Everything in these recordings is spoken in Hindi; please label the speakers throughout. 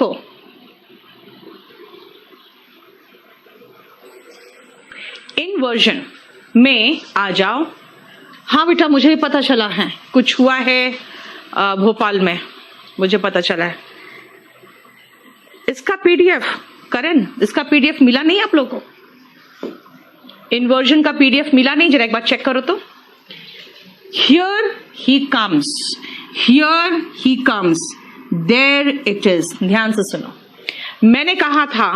Speaker 1: देखो, इन्वर्जन में आ जाओ। हाँ बेटा, मुझे भी पता चला है, कुछ हुआ है भोपाल में, मुझे पता चला है। इसका पीडीएफ, करण, इसका पीडीएफ मिला नहीं आप लोगों को? इन्वर्जन का पीडीएफ मिला नहीं? जरा एक बार चेक करो तो। Here he comes, here he comes, there it is. ध्यान से सुनो, मैंने कहा था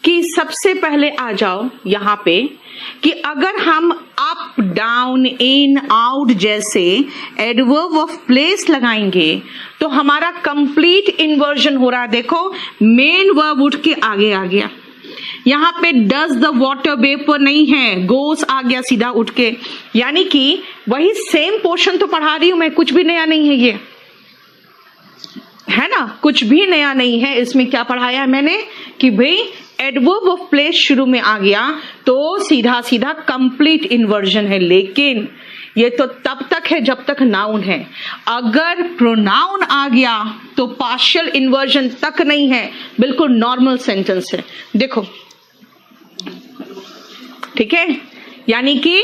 Speaker 1: कि सबसे पहले आ जाओ यहां पे कि अगर हम अप, डाउन, इन, आउट जैसे एडवर्ब ऑफ प्लेस लगाएंगे तो हमारा कंप्लीट इन्वर्जन हो रहा है। देखो, मेन वर्ब उठ के आगे आ गया। यहां पे डज द वाटर वेपर नहीं है, गोस आ गया सीधा उठ के। यानी कि वही सेम पोर्शन तो पढ़ा रही हूं मैं, कुछ भी नया नहीं है ये, है ना? कुछ भी नया नहीं है इसमें। क्या पढ़ाया है मैंने कि भाई एडवर्ब ऑफ प्लेस शुरू में आ गया तो सीधा सीधा कंप्लीट इन्वर्जन है। लेकिन ये तो तब तक है जब तक नाउन है। अगर प्रोनाउन आ गया तो पार्शियल इन्वर्जन तक नहीं है, बिल्कुल नॉर्मल सेंटेंस है। देखो, ठीक है, यानी कि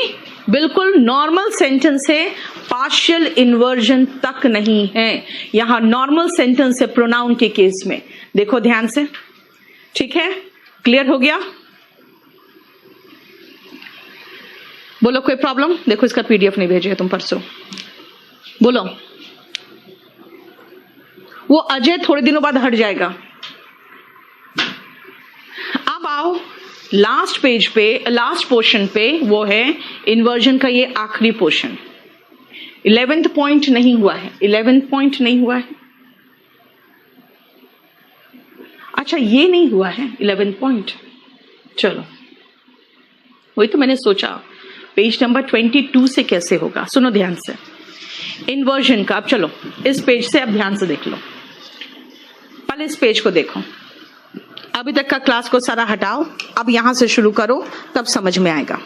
Speaker 1: बिल्कुल नॉर्मल सेंटेंस है, पार्शियल इन्वर्जन तक नहीं है। यहां नॉर्मल सेंटेंस है प्रोनाउन के केस में। देखो ध्यान से, ठीक है? क्लियर हो गया? बोलो कोई प्रॉब्लम? देखो, इसका पीडीएफ नहीं भेजे तुम परसों, बोलो। वो अजय थोड़े दिनों बाद हट जाएगा। अब आओ लास्ट पेज पे, लास्ट पोर्शन पे, वो है इन्वर्जन का ये आखिरी पोर्शन। 11th पॉइंट नहीं हुआ है, 11th पॉइंट नहीं हुआ है। अच्छा, ये नहीं हुआ है 11th पॉइंट। चलो, वही तो मैंने सोचा पेज नंबर 22 से कैसे होगा। सुनो ध्यान से इन्वर्जन का। अब चलो इस पेज से, अब ध्यान से देख लो, पहले इस पेज को देखो। अभी तक का क्लास को सारा हटाओ, अब यहां से शुरू करो, तब समझ में आएगा।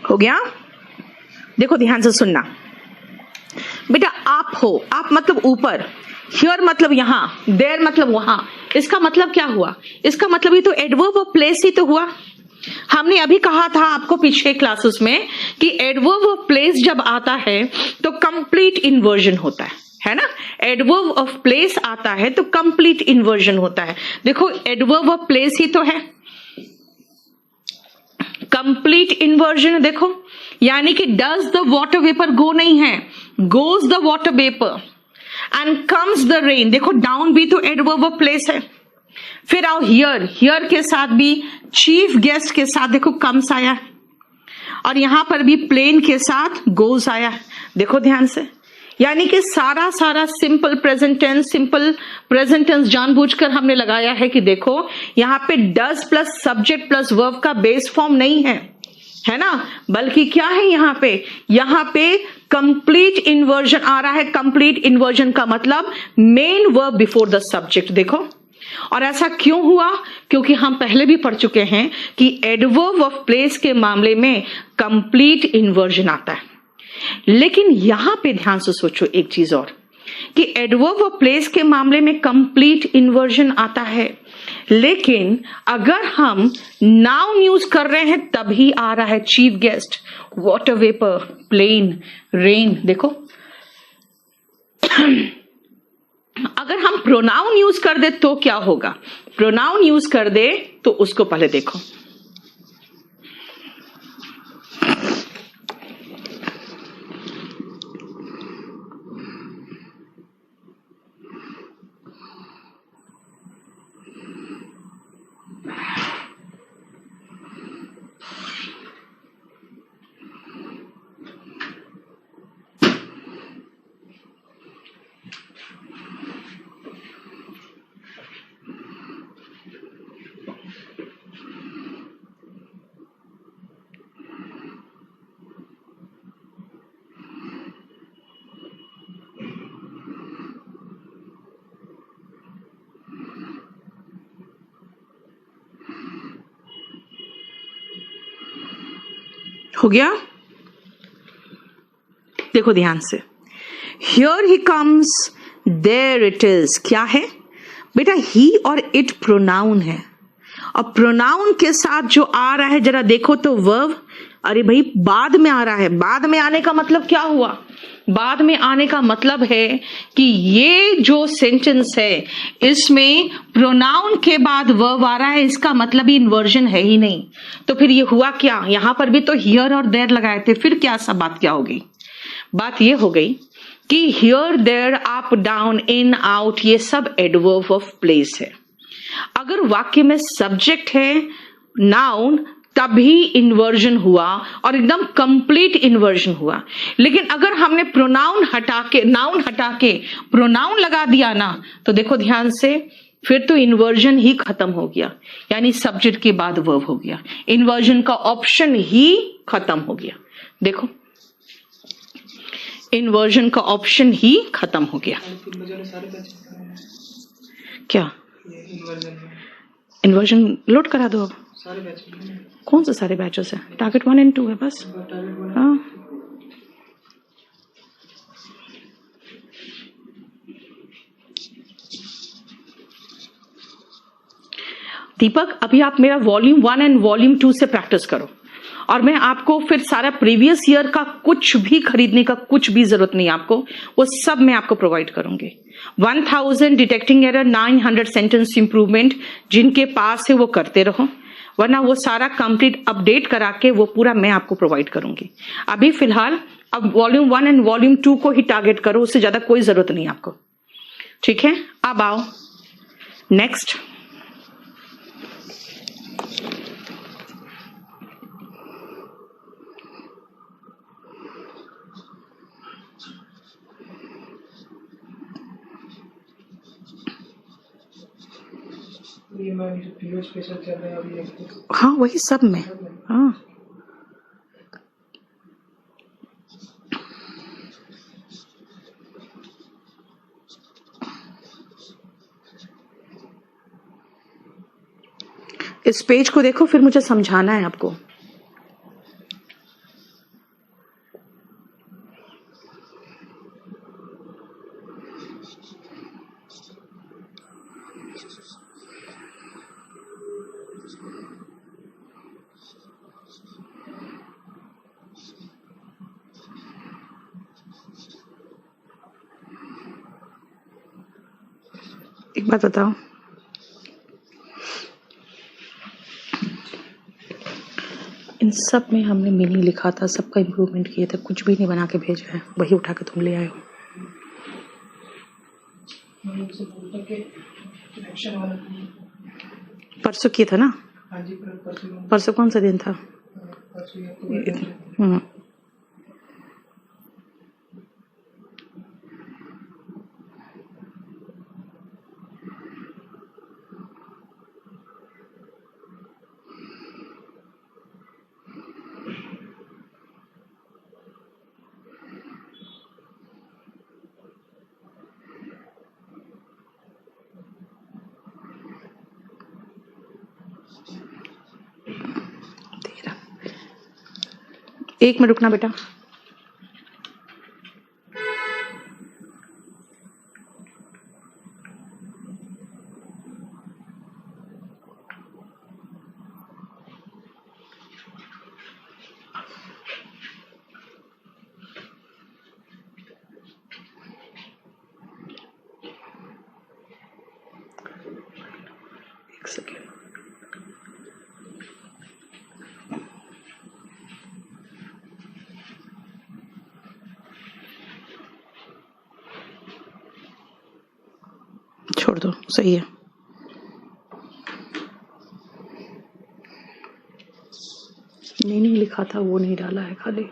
Speaker 1: हो गया? देखो ध्यान से सुनना बेटा। आप हो, आप मतलब ऊपर, हियर मतलब यहां, देयर मतलब वहां। इसका मतलब क्या हुआ? इसका मतलब ये तो एडवर्ब ऑफ प्लेस ही तो हुआ। हमने अभी कहा था आपको पिछले क्लासेस में कि एडवर्ब ऑफ प्लेस जब आता है तो कंप्लीट इन्वर्जन होता है ना? एडवर्ब ऑफ प्लेस आता है तो कंप्लीट इन्वर्जन होता है। देखो, एडवर्ब ऑफ प्लेस ही तो है, कंप्लीट इन्वर्जन। देखो, यानी कि डज द वाटर वेपर गो नहीं है, goes the water vapour, and comes the rain. देखो, डाउन भी तो एडवर्ब ऑफ प्लेस है। फिर आओ हियर, हियर के साथ भी चीफ गेस्ट के साथ देखो कम्स आया, और यहां पर भी प्लेन के साथ गोज आया। देखो ध्यान से, यानी कि सारा सारा simple present tense, simple present tense जानबूझकर हमने लगाया है कि देखो यहां पे does plus subject plus verb का बेस फॉर्म नहीं है, है ना? बल्कि क्या है यहाँ पे कंप्लीट इन्वर्जन आ रहा है। कंप्लीट इन्वर्जन का मतलब main verb before the subject. देखो, और ऐसा क्यों हुआ? क्योंकि हम पहले भी पढ़ चुके हैं कि एडवर्ब ऑफ प्लेस के मामले में कंप्लीट इन्वर्जन आता है। लेकिन यहां पे ध्यान से सोचो एक चीज और, कि एडवर्ब ऑफ प्लेस के मामले में कंप्लीट इन्वर्जन आता है, लेकिन अगर हम नाउन यूज कर रहे हैं तभी आ रहा है chief guest, water vapour, plane, rain. देखो, अगर हम प्रोनाउन यूज कर दे तो क्या होगा? प्रोनाउन यूज कर दे तो उसको पहले देखो। हो गया? देखो ध्यान से, here he comes, there it is, क्या है बेटा? ही और इट प्रोनाउन है, और प्रोनाउन के साथ जो आ रहा है जरा देखो तो वर्ब। अरे भाई बाद में आ रहा है, बाद में आने का मतलब क्या हुआ? बाद में आने का मतलब है कि ये जो सेंटेंस है इसमें प्रोनाउन के बाद वर्ब आ रहा है, इसका मतलब ही इन्वर्जन है ही नहीं। तो फिर ये हुआ क्या? यहां पर भी तो हियर और देयर लगाए थे, फिर क्या सब बात क्या हो गई? बात ये हो गई कि here there up down in out ये सब एडवर्ब ऑफ प्लेस है। अगर वाक्य में सब्जेक्ट है नाउन तभी इन्वर्जन हुआ और एकदम कंप्लीट इन्वर्जन हुआ। लेकिन अगर हमने प्रोनाउन हटा के, नाउन हटा के प्रोनाउन लगा दिया ना, तो देखो ध्यान से, फिर तो इन्वर्जन ही खत्म हो गया, यानी सब्जेक्ट के बाद वर्ब हो गया, इन्वर्जन का ऑप्शन ही खत्म हो गया। देखो इन्वर्जन का ऑप्शन ही खत्म हो गया। क्या इन्वर्जन लोड करा दो अब? कौन से सारे बैचेस है? टारगेट 1 और 2 है बस। हाँ दीपक, अभी आप मेरा वॉल्यूम 1 एंड वॉल्यूम 2 से प्रैक्टिस करो, और मैं आपको फिर सारा प्रीवियस ईयर का कुछ भी खरीदने का कुछ भी जरूरत नहीं, आपको वो सब मैं आपको प्रोवाइड करूंगी। 1000 डिटेक्टिंग एरर, 900 सेंटेंस इंप्रूवमेंट, जिनके पास है वो करते रहो, वरना वो सारा कंप्लीट अपडेट करा के वो पूरा मैं आपको प्रोवाइड करूंगी। अभी फिलहाल अब वॉल्यूम 1 एंड वॉल्यूम 2 को ही टारगेट करो, उससे ज्यादा कोई जरूरत नहीं आपको, ठीक है? अब आओ नेक्स्ट। हाँ वही सब में। हाँ इस पेज को देखो, फिर मुझे समझाना है आपको। एक बात बताओ, इन सब में हमने मीनिंग लिखा था, सबका इम्प्रूवमेंट किए थे, कुछ भी नहीं बना के भेजा है, वही उठा के तुम ले आए हो। परसों किए था ना? परसों कौन सा दिन था? एक मिनट रुकना बेटा। एक सेकेंड। छोड़ दो, सही है। नहीं लिखा था वो नहीं डाला है खाली।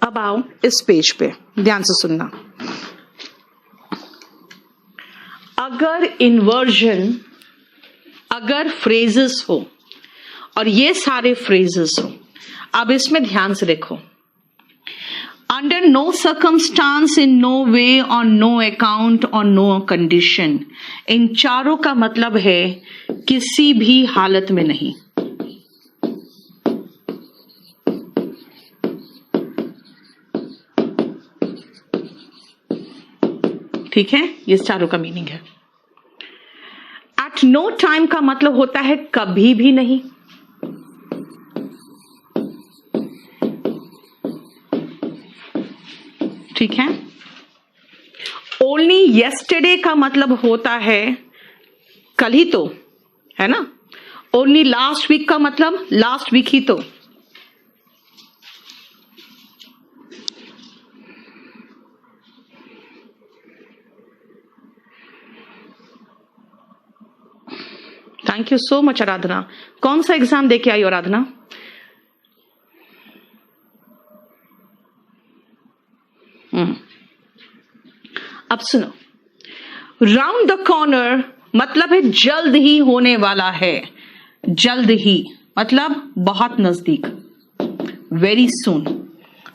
Speaker 1: अब आओ इस पेज पे, ध्यान से सुनना। अगर इन्वर्जन, अगर फ्रेजेस हो और ये सारे फ्रेजेस हो, अब इसमें ध्यान से देखो, under no circumstances, in no way, on no account, on no condition. इन चारों का मतलब है किसी भी हालत में नहीं। ठीक है, ये चारों का मीनिंग है। एट नो टाइम का मतलब होता है कभी भी नहीं। ठीक है। ओनली येस्टरडे का मतलब होता है कल ही तो, है ना। ओनली लास्ट वीक का मतलब लास्ट वीक ही तो। थैंक यू सो मच आराधना। कौन सा एग्जाम देके आई हो आराधना? अब सुनो, राउंड द कॉर्नर मतलब है जल्द ही होने वाला है। जल्द ही मतलब बहुत नजदीक, very soon,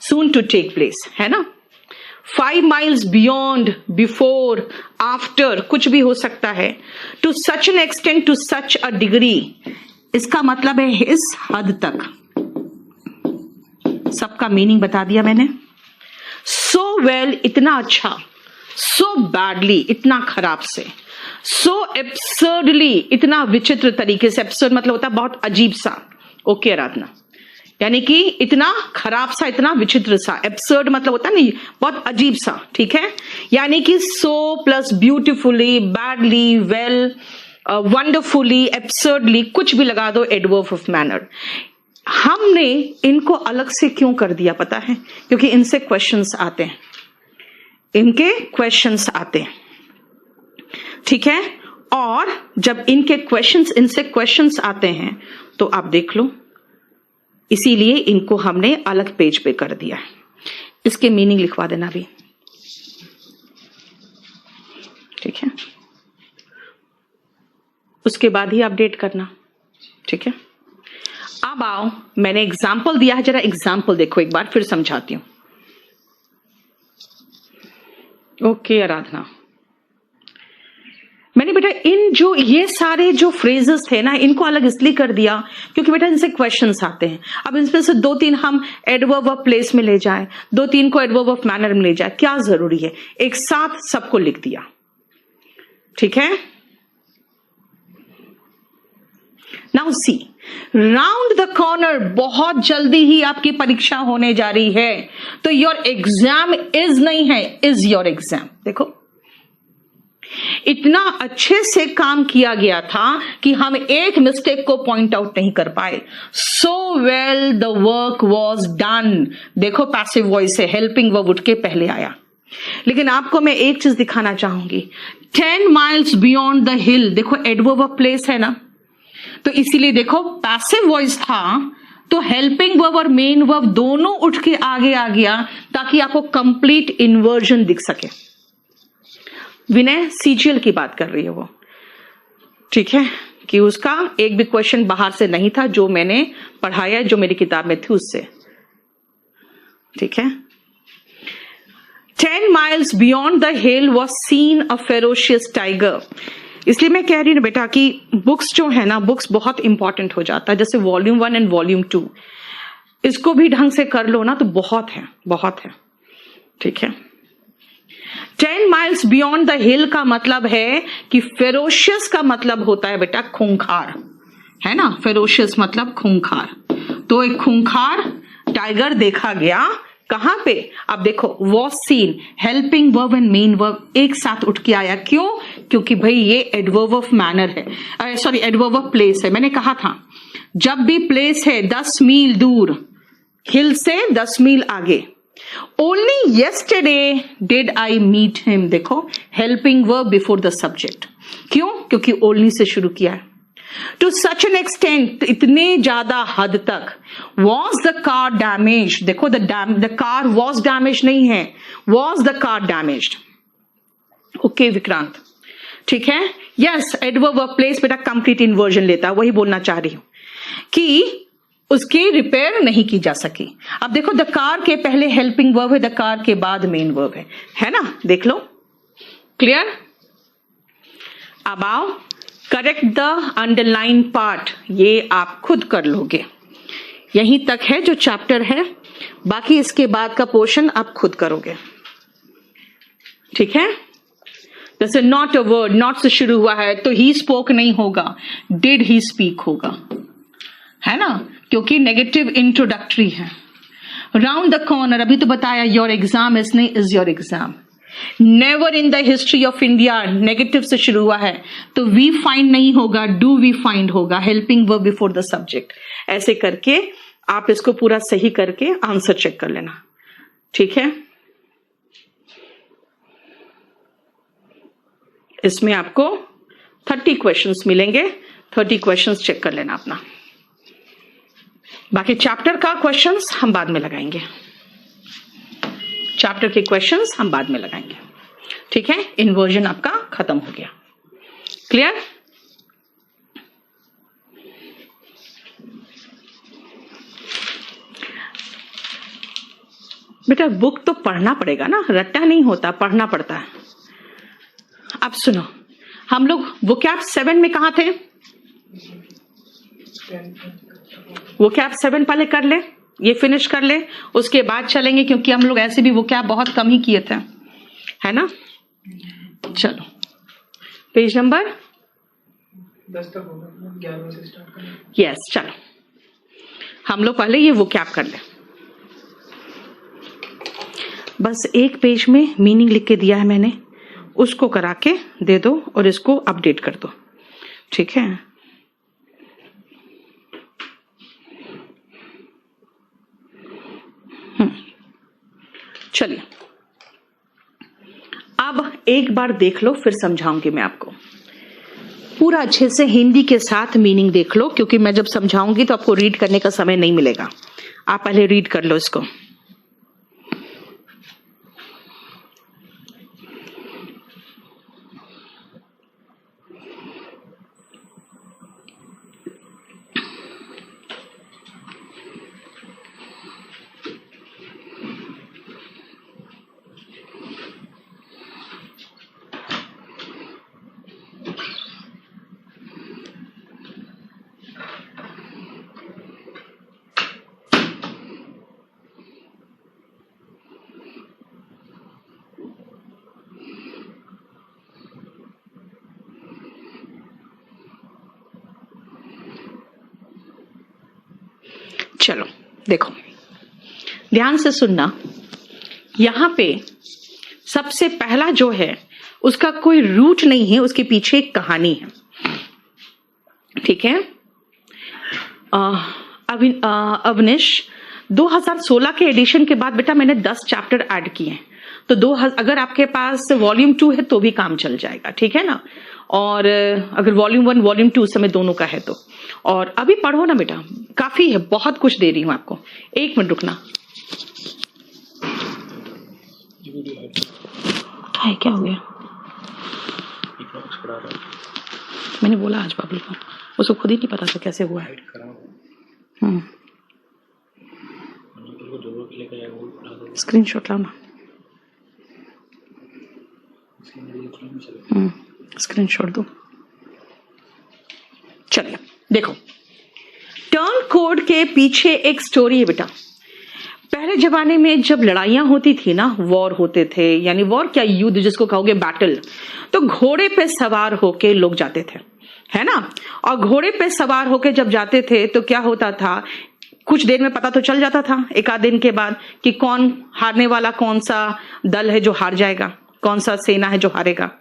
Speaker 1: soon to take place, है ना। 5 miles बियॉन्ड, बिफोर, आफ्टर, कुछ भी हो सकता है। To such an extent, to such a degree, इसका मतलब है इस हद तक। सबका मीनिंग बता दिया मैंने। सो वेल, इतना अच्छा। सो बैडली, इतना खराब से। सो एब्सर्डली, इतना विचित्र तरीके से। एब्सर्ड मतलब होता है बहुत अजीब सा। ओके आराधना, यानी कि इतना खराब सा, इतना विचित्र सा। एब्सर्ड मतलब होता है नहीं, बहुत अजीब सा। ठीक है, यानी कि so plus beautifully, badly, well, wonderfully, एब्सर्डली, कुछ भी लगा दो एडवर्ब ऑफ मैनर। हमने इनको अलग से क्यों कर दिया पता है? क्योंकि इनसे क्वेश्चंस आते हैं, इनके क्वेश्चंस आते हैं। ठीक है, और जब इनके क्वेश्चंस, इनसे क्वेश्चंस आते हैं तो आप देख लो, इसीलिए इनको हमने अलग पेज पे कर दिया है। इसके मीनिंग लिखवा देना भी। ठीक है, उसके बाद ही अपडेट करना। ठीक है, अब आओ, मैंने एग्जाम्पल दिया है, जरा एग्जाम्पल देखो एक बार, फिर समझाती हूं। ओके आराधना, मैंने बेटा इन जो ये सारे जो फ्रेजेस थे ना, इनको अलग इसलिए कर दिया क्योंकि बेटा इनसे क्वेश्चंस आते हैं। अब इनमें से 2-3 हम एडवर्ब ऑफ प्लेस में ले जाएं, 2-3 को एडवर्ब ऑफ मैनर में ले जाए, क्या जरूरी है? एक साथ सबको लिख दिया। ठीक है, now see, round the corner, बहुत जल्दी ही आपकी परीक्षा होने जा रही है। तो योर एग्जाम इज नहीं है, इज योर एग्जाम। देखो, इतना अच्छे से काम किया गया था कि हम एक मिस्टेक को पॉइंट आउट नहीं कर पाए। So well the work was done. देखो पैसिव वॉइस है, हेल्पिंग वर्ब उठ के पहले आया। लेकिन आपको मैं एक चीज दिखाना चाहूंगी, 10 miles बियॉन्ड द हिल, देखो एडवर्ब ऑफ प्लेस है ना, तो इसीलिए देखो पैसिव वॉइस था तो हेल्पिंग वर्ब और मेन वर्ब दोनों उठ के आगे आ गया ताकि आपको कंप्लीट इन्वर्जन दिख सके। विनय सीजीएल की बात कर रही है वो। ठीक है, कि उसका एक भी क्वेश्चन बाहर से नहीं था, जो मैंने पढ़ाया, जो मेरी किताब में थी उससे। ठीक है, 10 miles beyond the hill was seen a ferocious tiger। इसलिए मैं कह रही हूं बेटा कि बुक्स जो है ना, बुक्स बहुत इंपॉर्टेंट हो जाता है। जैसे वॉल्यूम 1 एंड वॉल्यूम 2, इसको भी ढंग से कर लो ना तो बहुत है, बहुत है। ठीक है, 10 miles beyond the hill का मतलब है कि फेरोशियस का मतलब होता है बेटा खूंखार, है ना। फेरोशियस मतलब खूंखार। तो एक खूंखार टाइगर देखा गया, कहां पे? अब देखो, was seen, helping verb and main verb एक साथ उठ के आया। क्यों? क्योंकि भाई ये एडवर्ब ऑफ मैनर है, सॉरी एडवर्ब ऑफ प्लेस है। मैंने कहा था जब भी प्लेस है 10 मील दूर, हिल से 10 मील आगे। Only yesterday did I meet him, देखो helping verb before the subject. क्यों? क्योंकि ओनली से शुरू किया है। टू सच एन एक्सटेंट, इतने ज्यादा हद तक। वॉज द कार डैमेज, देखो द कार वॉज डैमेज नहीं है, was the car damaged. Okay Vikrant, ठीक है। यस, एडवर्ब ऑफ प्लेस बेटा कंप्लीट इन्वर्जन लेता है, वही बोलना चाह रही हूं कि उसकी रिपेयर नहीं की जा सकी। अब देखो द कार के पहले हेल्पिंग वर्ब है, द कार के बाद मेन वर्ब है ना, देख लो। क्लियर? अब आओ करेक्ट द अंडरलाइन पार्ट, ये आप खुद कर लोगे। यहीं तक है जो चैप्टर है, बाकी इसके बाद का पोर्शन आप खुद करोगे। ठीक है? जैसे नॉट अ वर्ड, नॉट से शुरू हुआ है तो ही स्पोक नहीं होगा, डिड ही स्पीक होगा, है ना, क्योंकि नेगेटिव इंट्रोडक्टरी है। राउंड द कॉर्नर, अभी तो बताया योर एग्जाम इज नहीं, is your exam. Never in the history of India negative से शुरू हुआ है तो वी फाइंड नहीं होगा, डू वी फाइंड होगा, helping verb before the subject. ऐसे करके आप इसको पूरा सही करके आंसर चेक कर लेना। ठीक है? इसमें आपको 30 क्वेश्चंस मिलेंगे, 30 क्वेश्चंस चेक कर लेना अपना। बाकी चैप्टर का क्वेश्चंस हम बाद में लगाएंगे, चैप्टर के क्वेश्चंस हम बाद में लगाएंगे। ठीक है? इन्वर्जन आपका खत्म हो गया। क्लियर? बेटा बुक तो पढ़ना पड़ेगा ना, रट्टा नहीं होता, पढ़ना पड़ता है। अब सुनो, हम लोग वोकैब 7 में कहां थे? वोकैब 7 पहले कर ले, ये फिनिश कर ले, उसके बाद चलेंगे, क्योंकि हम लोग ऐसे भी वोकैब बहुत कम ही किए थे, है ना। चलो पेज नंबर
Speaker 2: 10 तक होगा, 11 से स्टार्ट करें।
Speaker 1: यस, चलो हम लोग पहले ये वोकैब कर ले। बस एक पेज में मीनिंग लिख के दिया है मैंने, उसको करा के दे दो और इसको अपडेट कर दो। ठीक है? चलिए अब एक बार देख लो, फिर समझाऊंगी मैं आपको पूरा अच्छे से, हिंदी के साथ मीनिंग देख लो, क्योंकि मैं जब समझाऊंगी तो आपको रीड करने का समय नहीं मिलेगा। आप पहले रीड कर लो इसको। चलो देखो, ध्यान से सुनना। यहां पे सबसे पहला जो है उसका कोई रूट नहीं है, उसके पीछे एक कहानी है। ठीक है? अवनिश 2016 के एडिशन के बाद बेटा मैंने 10 चैप्टर ऐड किए हैं, तो अगर आपके पास वॉल्यूम 2 है तो भी काम चल जाएगा। ठीक है ना? और अगर वॉल्यूम 1 वॉल्यूम 2 समय दोनों का है तो, और अभी पढ़ो ना बेटा, काफी है, बहुत कुछ दे रही हूं आपको। एक मिनट रुकना। है क्या हो गया? मैंने बोला आज बबली को, उसको खुद ही नहीं पता था कैसे हुआ है। स्क्रीनशॉट लाओ ना, स्क्रीनशॉट दो। चलिए देखो, टर्न कोड के पीछे एक स्टोरी है बेटा। पहले जमाने में जब लड़ाइयां होती थी ना, वॉर होते थे, यानी वॉर क्या, युद्ध जिसको कहोगे, बैटल, तो घोड़े पे सवार होके लोग जाते थे, है ना। और घोड़े पे सवार होके जब जाते थे तो क्या होता था, कुछ देर में पता तो चल जाता था, एक आध दिन के बाद, कि कौन हारने वाला, कौन सा दल है जो हार जाएगा, कौन सा सेना है जो हारेगा।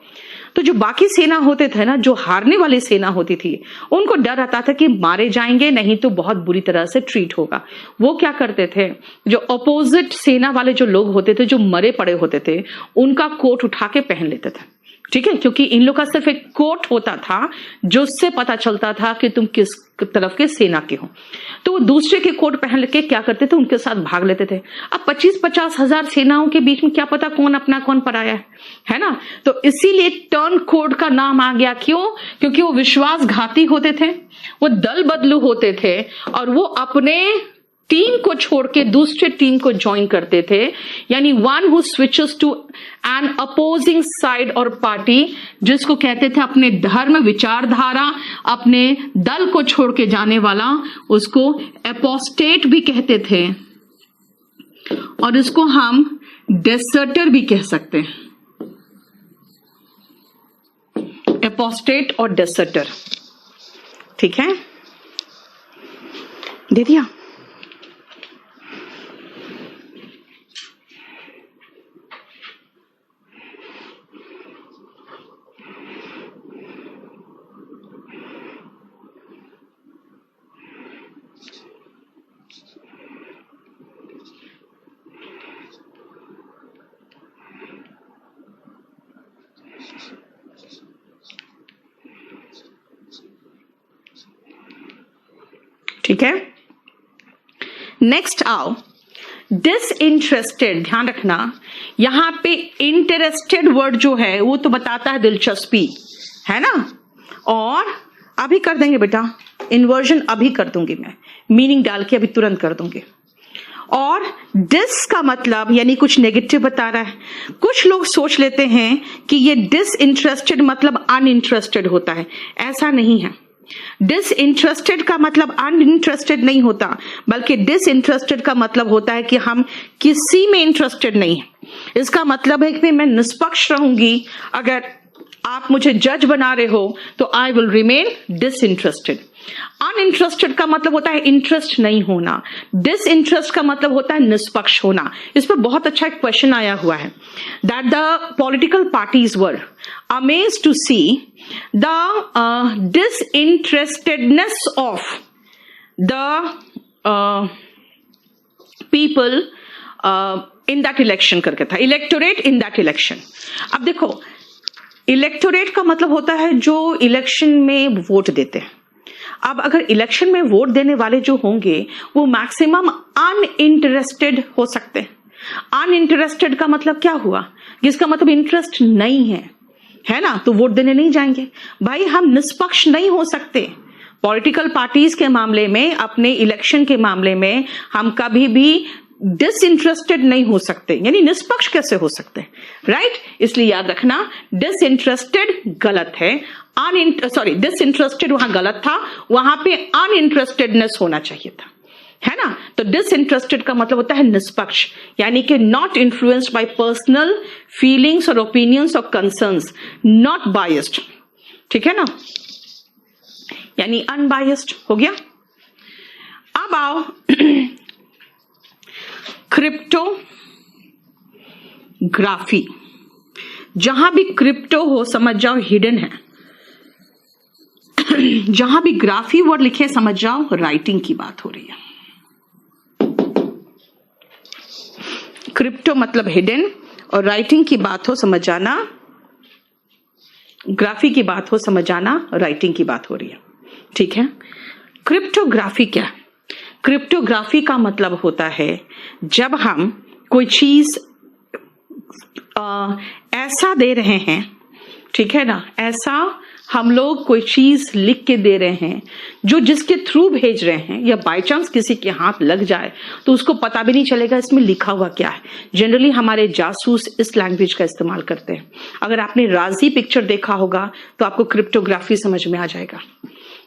Speaker 1: तो जो बाकी सेना होते थे ना, जो हारने वाली सेना होती थी, उनको डर आता था कि मारे जाएंगे, नहीं तो बहुत बुरी तरह से ट्रीट होगा। वो क्या करते थे, जो अपोजिट सेना वाले जो लोग होते थे, जो मरे पड़े होते थे, उनका कोट उठा के पहन लेते थे। ठीक है? क्योंकि इन लोग का सिर्फ एक कोट होता था, जो उससे पता चलता था कि तुम किस तरफ के सेना के हों, तो वो दूसरे के कोट पहन के क्या करते थे, उनके साथ भाग लेते थे। अब 25-50 हजार सेनाओं के बीच में क्या पता कौन अपना कौन पराया है ना। तो इसीलिए टर्न कोड का नाम आ गया। क्यों? क्योंकि वो विश्वासघाती होते थे, वो दल बदलू होते थे, और वो अपने टीम को छोड़ के दूसरे टीम को ज्वाइन करते थे। यानी one who switches to an opposing side और पार्टी, जिसको कहते थे अपने धर्म, विचारधारा, अपने दल को छोड़ के जाने वाला, उसको एपोस्टेट भी कहते थे, और इसको हम डेसर्टर भी कह सकते हैं। एपोस्टेट और डेसर्टर, ठीक है, दे दिया। ठीक है, नेक्स्ट आओ, डिसइंटरेस्टेड। ध्यान रखना, यहां पे इंटरेस्टेड वर्ड जो है वो तो बताता है दिलचस्पी, है ना। और अभी कर देंगे बेटा, इन्वर्जन अभी कर दूंगी मैं, मीनिंग डाल के अभी तुरंत कर दूंगी। और डिस का मतलब यानी कुछ नेगेटिव बता रहा है। कुछ लोग सोच लेते हैं कि ये डिसइंटरेस्टेड मतलब अनइंटरेस्टेड होता है, ऐसा नहीं है। डिसइंटरेस्टेड का मतलब अनइंटरेस्टेड नहीं होता, बल्कि डिसइंटरेस्टेड का मतलब होता है कि हम किसी में इंटरेस्टेड नहीं है। इसका मतलब है कि मैं निष्पक्ष रहूंगी, अगर आप मुझे जज बना रहे हो तो I will remain disinterested. Uninterested का मतलब होता है इंटरेस्ट नहीं होना, डिसइंटरेस्ट का मतलब होता है निष्पक्ष होना। इस पर बहुत अच्छा एक क्वेश्चन आया हुआ है, that the political parties were amazed to see the disinterestedness of the people in that election करके था, electorate in that election। अब देखो, इलेक्टोरेट का मतलब होता है जो इलेक्शन में वोट देते हैं। अब अगर इलेक्शन में वोट देने वाले जो होंगे वो मैक्सिमम अनइंटरेस्टेड हो सकते हैं। अनइंटरेस्टेड का मतलब क्या हुआ, जिसका मतलब इंटरेस्ट नहीं है ना, तो वोट देने नहीं जाएंगे। भाई हम निष्पक्ष नहीं हो सकते। पॉलिटिकल पार्टीज के मामले में, अपने इलेक्शन के मामले में हम कभी भी डिसइंटरेस्टेड नहीं हो सकते, यानी निष्पक्ष कैसे हो सकते हैं, राइट। इसलिए याद रखना, डिसइंटरेस्टेड गलत है, डिसइंटरेस्टेड वहां गलत था, वहां पे अनइंटरेस्टेडनेस होना चाहिए था, है ना। तो डिसइंटरेस्टेड का मतलब होता है निष्पक्ष, यानी कि not influenced by personal feelings और ओपिनियंस और कंसर्न्स, नॉट बायस्ड, ठीक है ना, यानी अनबायस्ड हो गया। अब आओ क्रिप्टोग्राफी। जहां भी क्रिप्टो हो समझ जाओ हिडन है, जहां भी ग्राफी वर्ड लिखे समझ जाओ राइटिंग की बात हो रही है। क्रिप्टो मतलब हिडन, और राइटिंग की बात हो समझ जाना, ग्राफी की बात हो समझ जाना, राइटिंग की बात हो रही है, ठीक है। क्रिप्टोग्राफी क्या है? क्रिप्टोग्राफी का मतलब होता है जब हम कोई चीज ऐसा दे रहे हैं, ठीक है ना, ऐसा हम लोग कोई चीज लिख के दे रहे हैं जो जिसके थ्रू भेज रहे हैं, या बाय चांस किसी के हाथ लग जाए तो उसको पता भी नहीं चलेगा इसमें लिखा हुआ क्या है। जनरली हमारे जासूस इस लैंग्वेज का इस्तेमाल करते हैं। अगर आपने राजी पिक्चर देखा होगा तो आपको क्रिप्टोग्राफी समझ में आ जाएगा,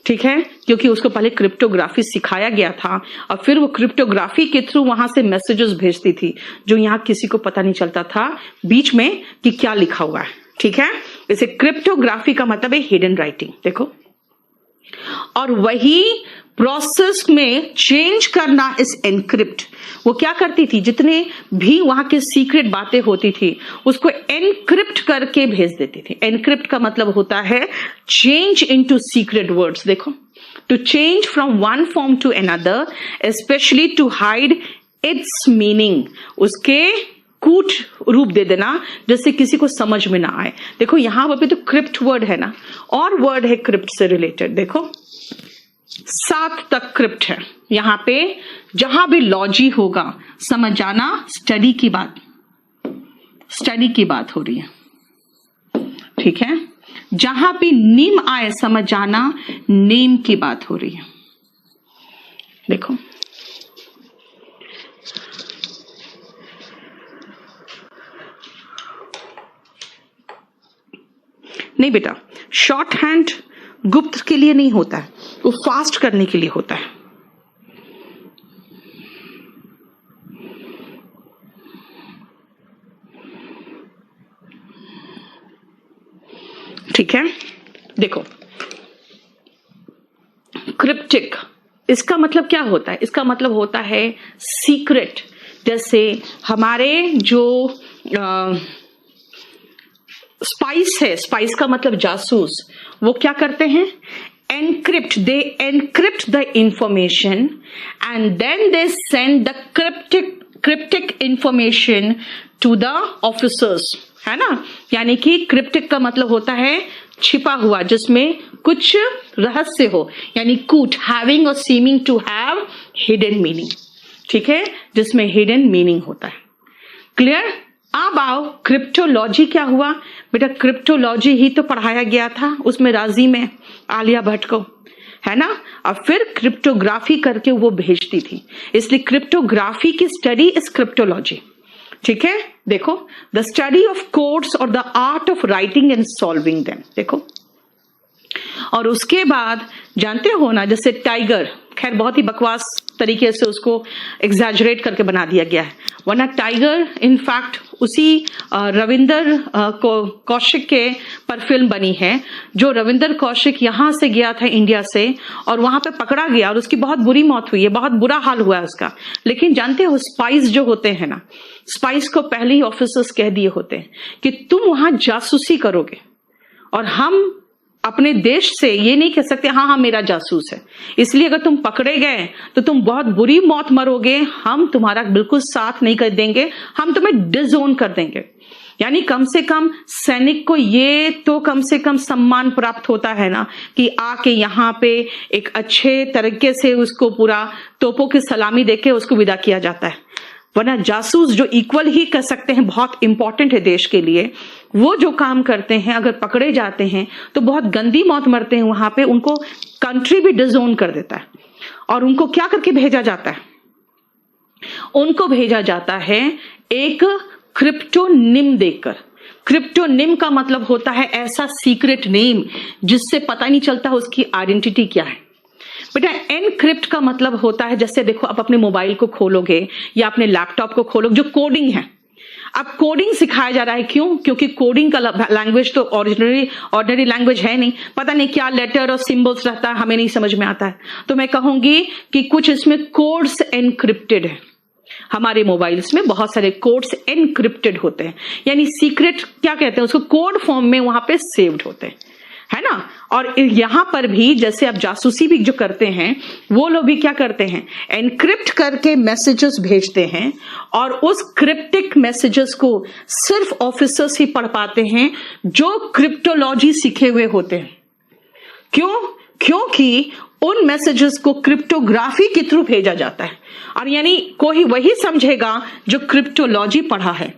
Speaker 1: ठीक है, क्योंकि उसको पहले क्रिप्टोग्राफी सिखाया गया था और फिर वो क्रिप्टोग्राफी के थ्रू वहां से मैसेजेस भेजती थी जो यहाँ किसी को पता नहीं चलता था बीच में कि क्या लिखा हुआ है, ठीक है। इसे क्रिप्टोग्राफी का मतलब है हिडन राइटिंग, देखो। और वही प्रोसेस में चेंज करना इस एनक्रिप्ट। वो क्या करती थी, जितने भी वहां के सीक्रेट बातें होती थी उसको एनक्रिप्ट करके भेज देती थी। एनक्रिप्ट का मतलब होता है चेंज इनटू सीक्रेट वर्ड्स, देखो, to change from one form to another, specially to hide its meaning, उसके कूट रूप दे देना जिससे किसी को समझ में ना आए। देखो यहां पर भी तो क्रिप्ट वर्ड है ना, और वर्ड है क्रिप्ट से रिलेटेड, देखो 7 तक क्रिप्ट है। यहां पे जहां भी लॉजी होगा समझ जाना स्टडी की बात हो रही है, ठीक है। जहां भी नेम आए समझ जाना नेम की बात हो रही है। देखो नहीं बेटा, शॉर्ट हैंड गुप्त के लिए नहीं होता है, वो फास्ट करने के लिए होता है। ठीक है, देखो क्रिप्टिक, इसका मतलब क्या होता है? इसका मतलब होता है सीक्रेट। जैसे हमारे जो स्पाइस है, स्पाइस का मतलब जासूस, वो क्या करते हैं? Encrypt, they encrypt the information and then they send the cryptic information to the officers, है ना। यानी कि क्रिप्टिक का मतलब होता है छिपा हुआ, जिसमें कुछ रहस्य हो, यानी कूट, हैविंग और seeming to have hidden meaning, ठीक है, जिसमें हिडन मीनिंग होता है। क्लियर? अब आओ क्रिप्टोलॉजी क्या हुआ बेटा? क्रिप्टोलॉजी ही तो पढ़ाया गया था उसमें राजी में आलिया भट्ट को, है ना। और फिर क्रिप्टोग्राफी करके वो भेजती थी, इसलिए क्रिप्टोग्राफी की स्टडी इज क्रिप्टोलॉजी, ठीक है। देखो द स्टडी ऑफ कोड्स और the art of writing and solving them, देखो। और उसके बाद जानते हो ना, जैसे टाइगर, खैर बहुत ही बकवास तरीके से उसको एग्जैजरेट करके बना दिया गया है, वरना टाइगर इनफैक्ट उसी रविंदर कौशिक के पर फिल्म बनी है, जो रविंदर कौशिक यहां से गया था इंडिया से और वहां पे पकड़ा गया और उसकी बहुत बुरी मौत हुई है, बहुत बुरा हाल हुआ है उसका। लेकिन जानते हो स्पाइस जो होते हैं ना, स्पाइस को पहले ही ऑफिसर्स कह दिए होते हैं कि तुम वहां जासूसी करोगे और हम अपने देश से ये नहीं कह सकते हाँ हाँ मेरा जासूस है, इसलिए अगर तुम पकड़े गए तो तुम बहुत बुरी मौत मरोगे, हम तुम्हारा बिल्कुल साथ नहीं कर देंगे, हम तुम्हें डिसोन कर देंगे। यानी कम से कम सैनिक को ये तो कम से कम सम्मान प्राप्त होता है ना कि आके यहाँ पे एक अच्छे तरीके से उसको पूरा तोपों की सलामी देके उसको विदा किया जाता है। वरना जासूस जो इक्वल ही कह सकते हैं बहुत इंपॉर्टेंट है देश के लिए, वो जो काम करते हैं अगर पकड़े जाते हैं तो बहुत गंदी मौत मरते हैं वहां पे, उनको कंट्री भी डिसोन कर देता है। और उनको क्या करके भेजा जाता है? उनको भेजा जाता है एक क्रिप्टोनिम देकर। क्रिप्टोनिम का मतलब होता है ऐसा सीक्रेट नेम जिससे पता नहीं चलता उसकी आइडेंटिटी क्या है। बेटा एनक्रिप्ट का मतलब होता है, जैसे देखो आप अपने मोबाइल को खोलोगे या अपने लैपटॉप को खोलोगे, जो कोडिंग है, अब कोडिंग सिखाया जा रहा है, क्यों? क्योंकि कोडिंग का लैंग्वेज तो ऑर्डिनरी लैंग्वेज है नहीं, पता नहीं क्या लेटर और सिंबल्स रहता है, हमें नहीं समझ में आता है। तो मैं कहूंगी कि कुछ इसमें कोड्स एनक्रिप्टेड है। हमारे मोबाइल्स में बहुत सारे कोड्स एनक्रिप्टेड होते हैं, यानी सीक्रेट क्या कहते हैं उसको, कोड फॉर्म में वहां पे सेव्ड होते हैं, है ना। और यहां पर भी जैसे आप जासूसी भी जो करते हैं, वो लोग भी क्या करते हैं? एनक्रिप्ट करके मैसेजेस भेजते हैं और उस क्रिप्टिक मैसेजेस को सिर्फ ऑफिसर्स ही पढ़ पाते हैं जो क्रिप्टोलॉजी सीखे हुए होते हैं। क्यों? क्योंकि उन मैसेजेस को क्रिप्टोग्राफी के थ्रू भेजा जाता है, और यानी कोई वही समझेगा जो क्रिप्टोलॉजी पढ़ा है।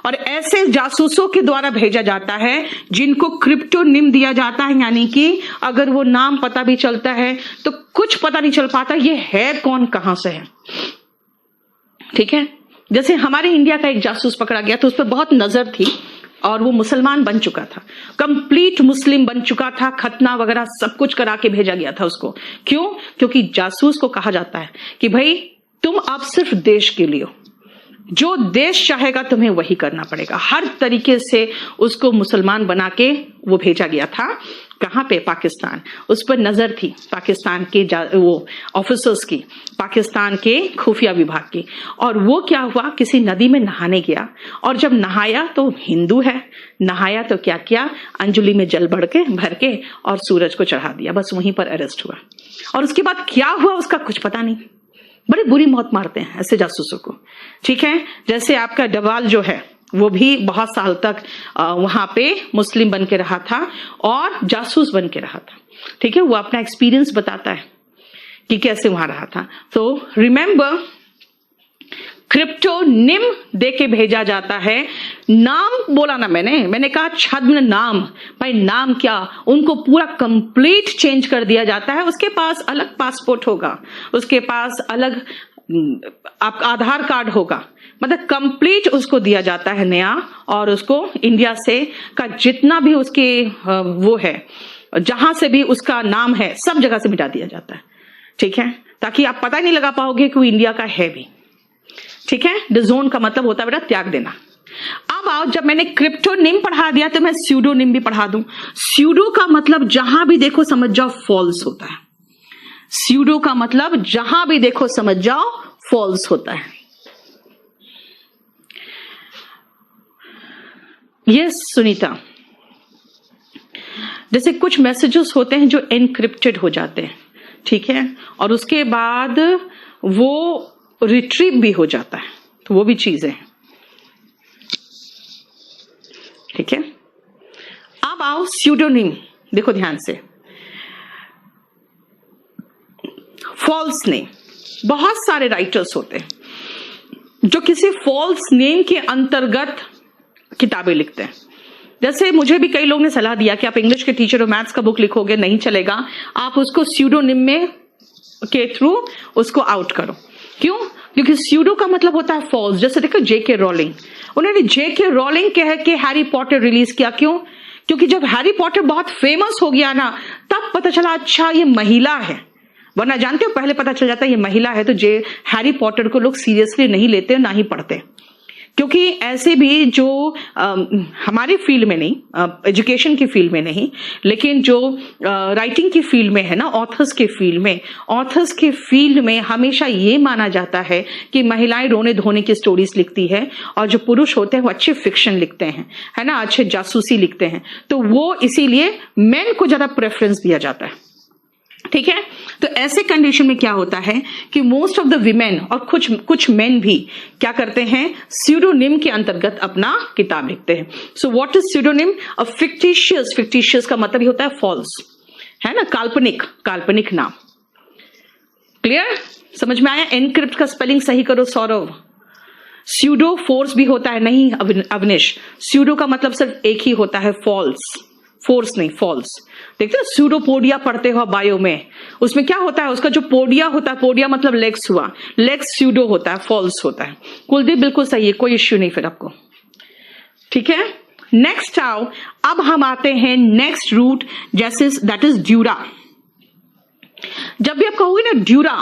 Speaker 1: और ऐसे जासूसों के द्वारा भेजा जाता है जिनको क्रिप्टोनिम दिया जाता है, यानी कि अगर वो नाम पता भी चलता है तो कुछ पता नहीं चल पाता ये है कौन, कहां से है, ठीक है। जैसे हमारे इंडिया का एक जासूस पकड़ा गया तो उस पर बहुत नजर थी और वो मुसलमान बन चुका था, कंप्लीट मुस्लिम बन चुका था, खतना वगैरह सब कुछ करा के भेजा गया था उसको। क्यों? क्योंकि जासूस को कहा जाता है कि भाई तुम अब सिर्फ देश के लिए हो, जो देश चाहेगा तुम्हें वही करना पड़ेगा। हर तरीके से उसको मुसलमान बना के वो भेजा गया था। कहां पे? पाकिस्तान। उस पर नजर थी पाकिस्तान के वो ऑफिसर्स की, पाकिस्तान के खुफिया विभाग की। और वो क्या हुआ, किसी नदी में नहाने गया और जब नहाया तो हिंदू है, नहाया तो क्या किया, अंजलि में जल भर के और सूरज को चढ़ा दिया, बस वहीं पर अरेस्ट हुआ। और उसके बाद क्या हुआ उसका कुछ पता नहीं। बड़ी बुरी मौत मारते हैं ऐसे जासूसों को, ठीक है। जैसे आपका डवाल जो है वो भी बहुत साल तक वहां पे मुस्लिम बन के रहा था और जासूस बन के रहा था, ठीक है। वो अपना एक्सपीरियंस बताता है कि कैसे वहां रहा था। तो रिमेंबर, क्रिप्टोनिम दे के भेजा जाता है। नाम बोला ना मैंने कहा छद्म नाम, भाई नाम क्या, उनको पूरा कंप्लीट चेंज कर दिया जाता है। उसके पास अलग पासपोर्ट होगा, उसके पास अलग आपका आधार कार्ड होगा, मतलब कंप्लीट उसको दिया जाता है नया, और उसको इंडिया से का जितना भी उसके वो है, जहां से भी उसका नाम है, सब जगह से मिटा दिया जाता है। ठीक है, ताकि आप पता ही नहीं लगा पाओगे कि वो इंडिया का है भी। ठीक है, डिजोन का मतलब होता है बेटा त्याग देना। अब आओ, जब मैंने क्रिप्टोनिम पढ़ा दिया तो मैं स्यूडोनिम भी पढ़ा दूं। स्यूडो का मतलब जहां भी देखो समझ जाओ फॉल्स होता है। स्यूडो का मतलब जहां भी देखो समझ जाओ फॉल्स होता है। यस सुनीता, जैसे कुछ मैसेजेस होते हैं जो एनक्रिप्टेड हो जाते हैं, ठीक है, और उसके बाद वो रिट्रीव भी हो जाता है, तो वो भी चीज है। ठीक है, अब आओ स्यूडोनिम, देखो ध्यान से। फॉल्स नेम, बहुत सारे राइटर्स होते हैं जो किसी फॉल्स नेम के अंतर्गत किताबें लिखते हैं। जैसे मुझे भी कई लोगों ने सलाह दिया कि आप इंग्लिश के टीचर हो, मैथ्स का बुक लिखोगे नहीं चलेगा, आप उसको स्यूडोनिम में के थ्रू उसको आउट करो। क्यों? क्योंकि स्यूडो का मतलब होता है फॉल्स। जैसे देखो जेके रोलिंग, उन्होंने जेके रोलिंग कह के हैरी पॉटर रिलीज किया। क्यों? क्योंकि जब हैरी पॉटर बहुत फेमस हो गया ना, तब पता चला अच्छा ये महिला है, वरना जानते हो पहले पता चल जाता है ये महिला है तो हैरी पॉटर को लोग सीरियसली नहीं लेते, ना ही पढ़ते। क्योंकि ऐसे भी जो हमारी फील्ड में नहीं, एजुकेशन की फील्ड में नहीं, लेकिन जो राइटिंग की फील्ड में है ना, ऑथर्स के फील्ड में हमेशा ये माना जाता है कि महिलाएं रोने धोने की स्टोरीज लिखती है, और जो पुरुष होते हैं वो अच्छे फिक्शन लिखते हैं, है ना, अच्छे जासूसी लिखते हैं, तो वो इसीलिए मेन को ज्यादा प्रेफरेंस दिया जाता है। ठीक है, तो ऐसे कंडीशन में क्या होता है कि मोस्ट ऑफ द विमेन और कुछ मेन भी क्या करते हैं, स्यूडोनिम के अंतर्गत अपना किताब लिखते हैं। सो what is pseudonym? A fictitious का मतलब ही होता है फॉल्स, है ना, काल्पनिक नाम। क्लियर, समझ में आया? एनक्रिप्ट का स्पेलिंग सही करो सौरभ। स्यूडो फोर्स भी होता है, नहीं अवनिश, स्यूडो का मतलब सिर्फ एक ही होता है फॉल्स, फोर्स नहीं, फॉल्स। देखते हो स्यूडोपोडिया पढ़ते हो बायो में, उसमें क्या होता है, उसका जो पोडिया होता है, पोडिया मतलब लेग्स हुआ, लेग्स स्यूडो होता है, फॉल्स होता है। कुलदीप बिल्कुल सही है, कोई इश्यू नहीं फिर आपको। ठीक है, नेक्स्ट आओ, अब हम आते हैं नेक्स्ट रूट, जैसे दैट इज ड्यूरा। जब भी आप कहोगे ना ड्यूरा,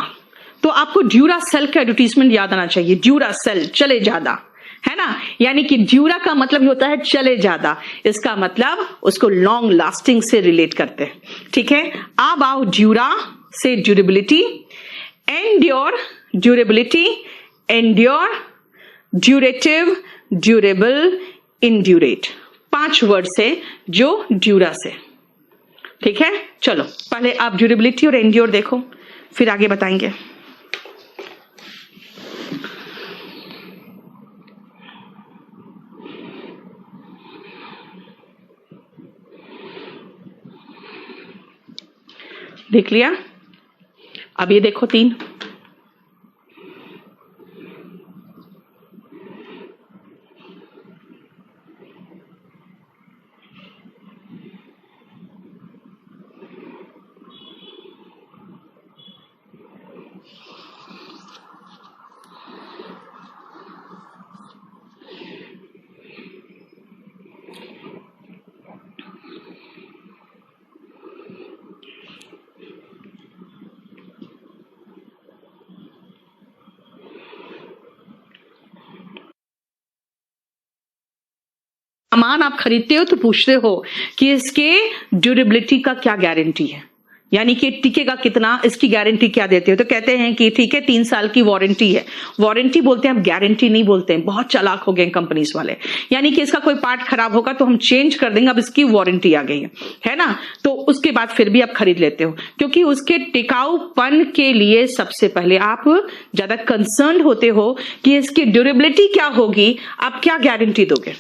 Speaker 1: तो आपको ड्यूरा सेल का एडवर्टीजमेंट याद आना चाहिए। ड्यूरा सेल, चले ज्यादा, है ना, यानी कि ड्यूरा का मतलब ही होता है चले ज्यादा, इसका मतलब उसको लॉन्ग लास्टिंग से रिलेट करते हैं। ठीक है, अब आओ ड्यूरा से durability, endure, durability, endure, durative, durable, indurate, 5 word से जो ड्यूरा से। ठीक है, चलो पहले आप ड्यूरेबिलिटी और एंड्योर देखो, फिर आगे बताएंगे। देख लिया? अब ये देखो 3, सामान आप खरीदते हो तो पूछते हो कि इसके ड्यूरेबिलिटी का क्या गारंटी है, यानी कि टिकेगा कितना, इसकी गारंटी क्या देते हो, तो कहते हैं कि ठीक है 3 साल की वारंटी है। वारंटी बोलते हैं, हम गारंटी नहीं बोलते हैं, बहुत चालाक हो गए कंपनीज वाले, यानी कि इसका कोई पार्ट खराब होगा तो हम चेंज कर देंगे, अब इसकी वारंटी आ गई है ना, तो उसके बाद फिर भी आप खरीद लेते हो, क्योंकि उसके टिकाऊपन के लिए सबसे पहले आप ज्यादा कंसर्न होते हो कि इसकी ड्यूरेबिलिटी क्या होगी, आप क्या गारंटी दोगे।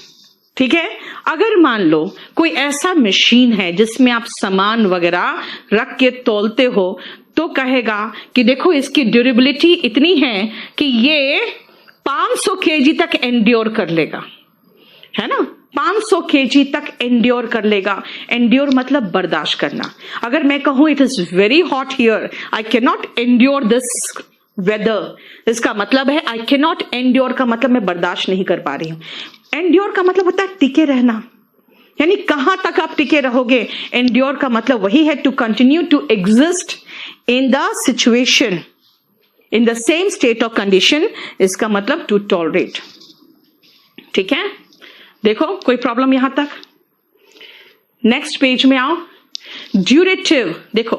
Speaker 1: ठीक है, अगर मान लो कोई ऐसा मशीन है जिसमें आप सामान वगैरह रख के तौलते हो, तो कहेगा कि देखो इसकी ड्यूरेबिलिटी इतनी है कि ये 500 kg तक एंड्योर कर लेगा, है ना, 500 kg तक एंड्योर कर लेगा। एंड्योर मतलब बर्दाश्त करना। अगर मैं कहूं it is very hot here, I can not endure this weather, इसका मतलब है आई कैन नॉट एंड्योर का मतलब मैं बर्दाश्त नहीं कर पा रही हूं। एंड्योर का मतलब होता है टिके रहना, यानी कहां तक आप टिके रहोगे। एंड्योर का मतलब वही है to continue to exist in the situation, in the same state of condition, इसका मतलब टू टॉलरेट। ठीक है, देखो कोई प्रॉब्लम यहां तक। नेक्स्ट पेज में आओ। ड्यूरेटिव, देखो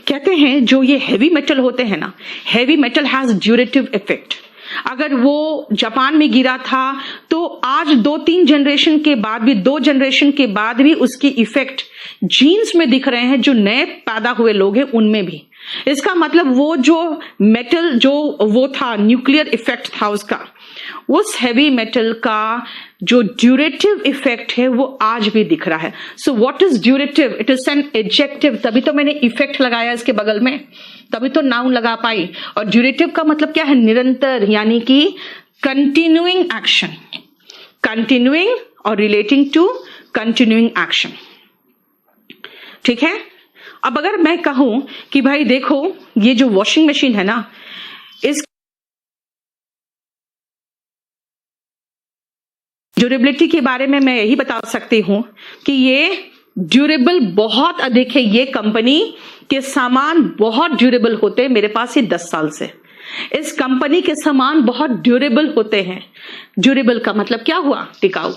Speaker 1: कहते हैं जो ये हैवी मेटल होते हैं ना, heavy metal has durative effect. अगर वो जापान में गिरा था तो आज 2-3 जनरेशन के बाद भी, 2 जनरेशन के बाद भी उसकी इफेक्ट जीन्स में दिख रहे हैं, जो नए पैदा हुए लोग हैं उनमें भी। इसका मतलब वो जो मेटल जो वो था, न्यूक्लियर इफेक्ट था उसका, उस हैवी मेटल का जो ड्यूरेटिव इफेक्ट है वो आज भी दिख रहा है। So what is durative? It is an adjective, तभी तो मैंने इफेक्ट लगाया इसके बगल में, तभी तो नाउन लगा पाई। और ड्यूरेटिव का मतलब क्या है? निरंतर, यानी कि कंटिन्यूइंग एक्शन, कंटिन्यूइंग और रिलेटिंग टू कंटिन्यूइंग एक्शन। ठीक है, अब अगर मैं कहूं कि भाई देखो ये जो वॉशिंग मशीन है ना, इस ड्यूरेबिलिटी के बारे में मैं यही बता सकती हूं कि ये ड्यूरेबल बहुत अधिक है। ये कंपनी के सामान बहुत ड्यूरेबल होते हैं, मेरे पास ये 10 साल से। इस कंपनी के सामान बहुत ड्यूरेबल होते हैं। ड्यूरेबल का मतलब क्या हुआ? टिकाऊ।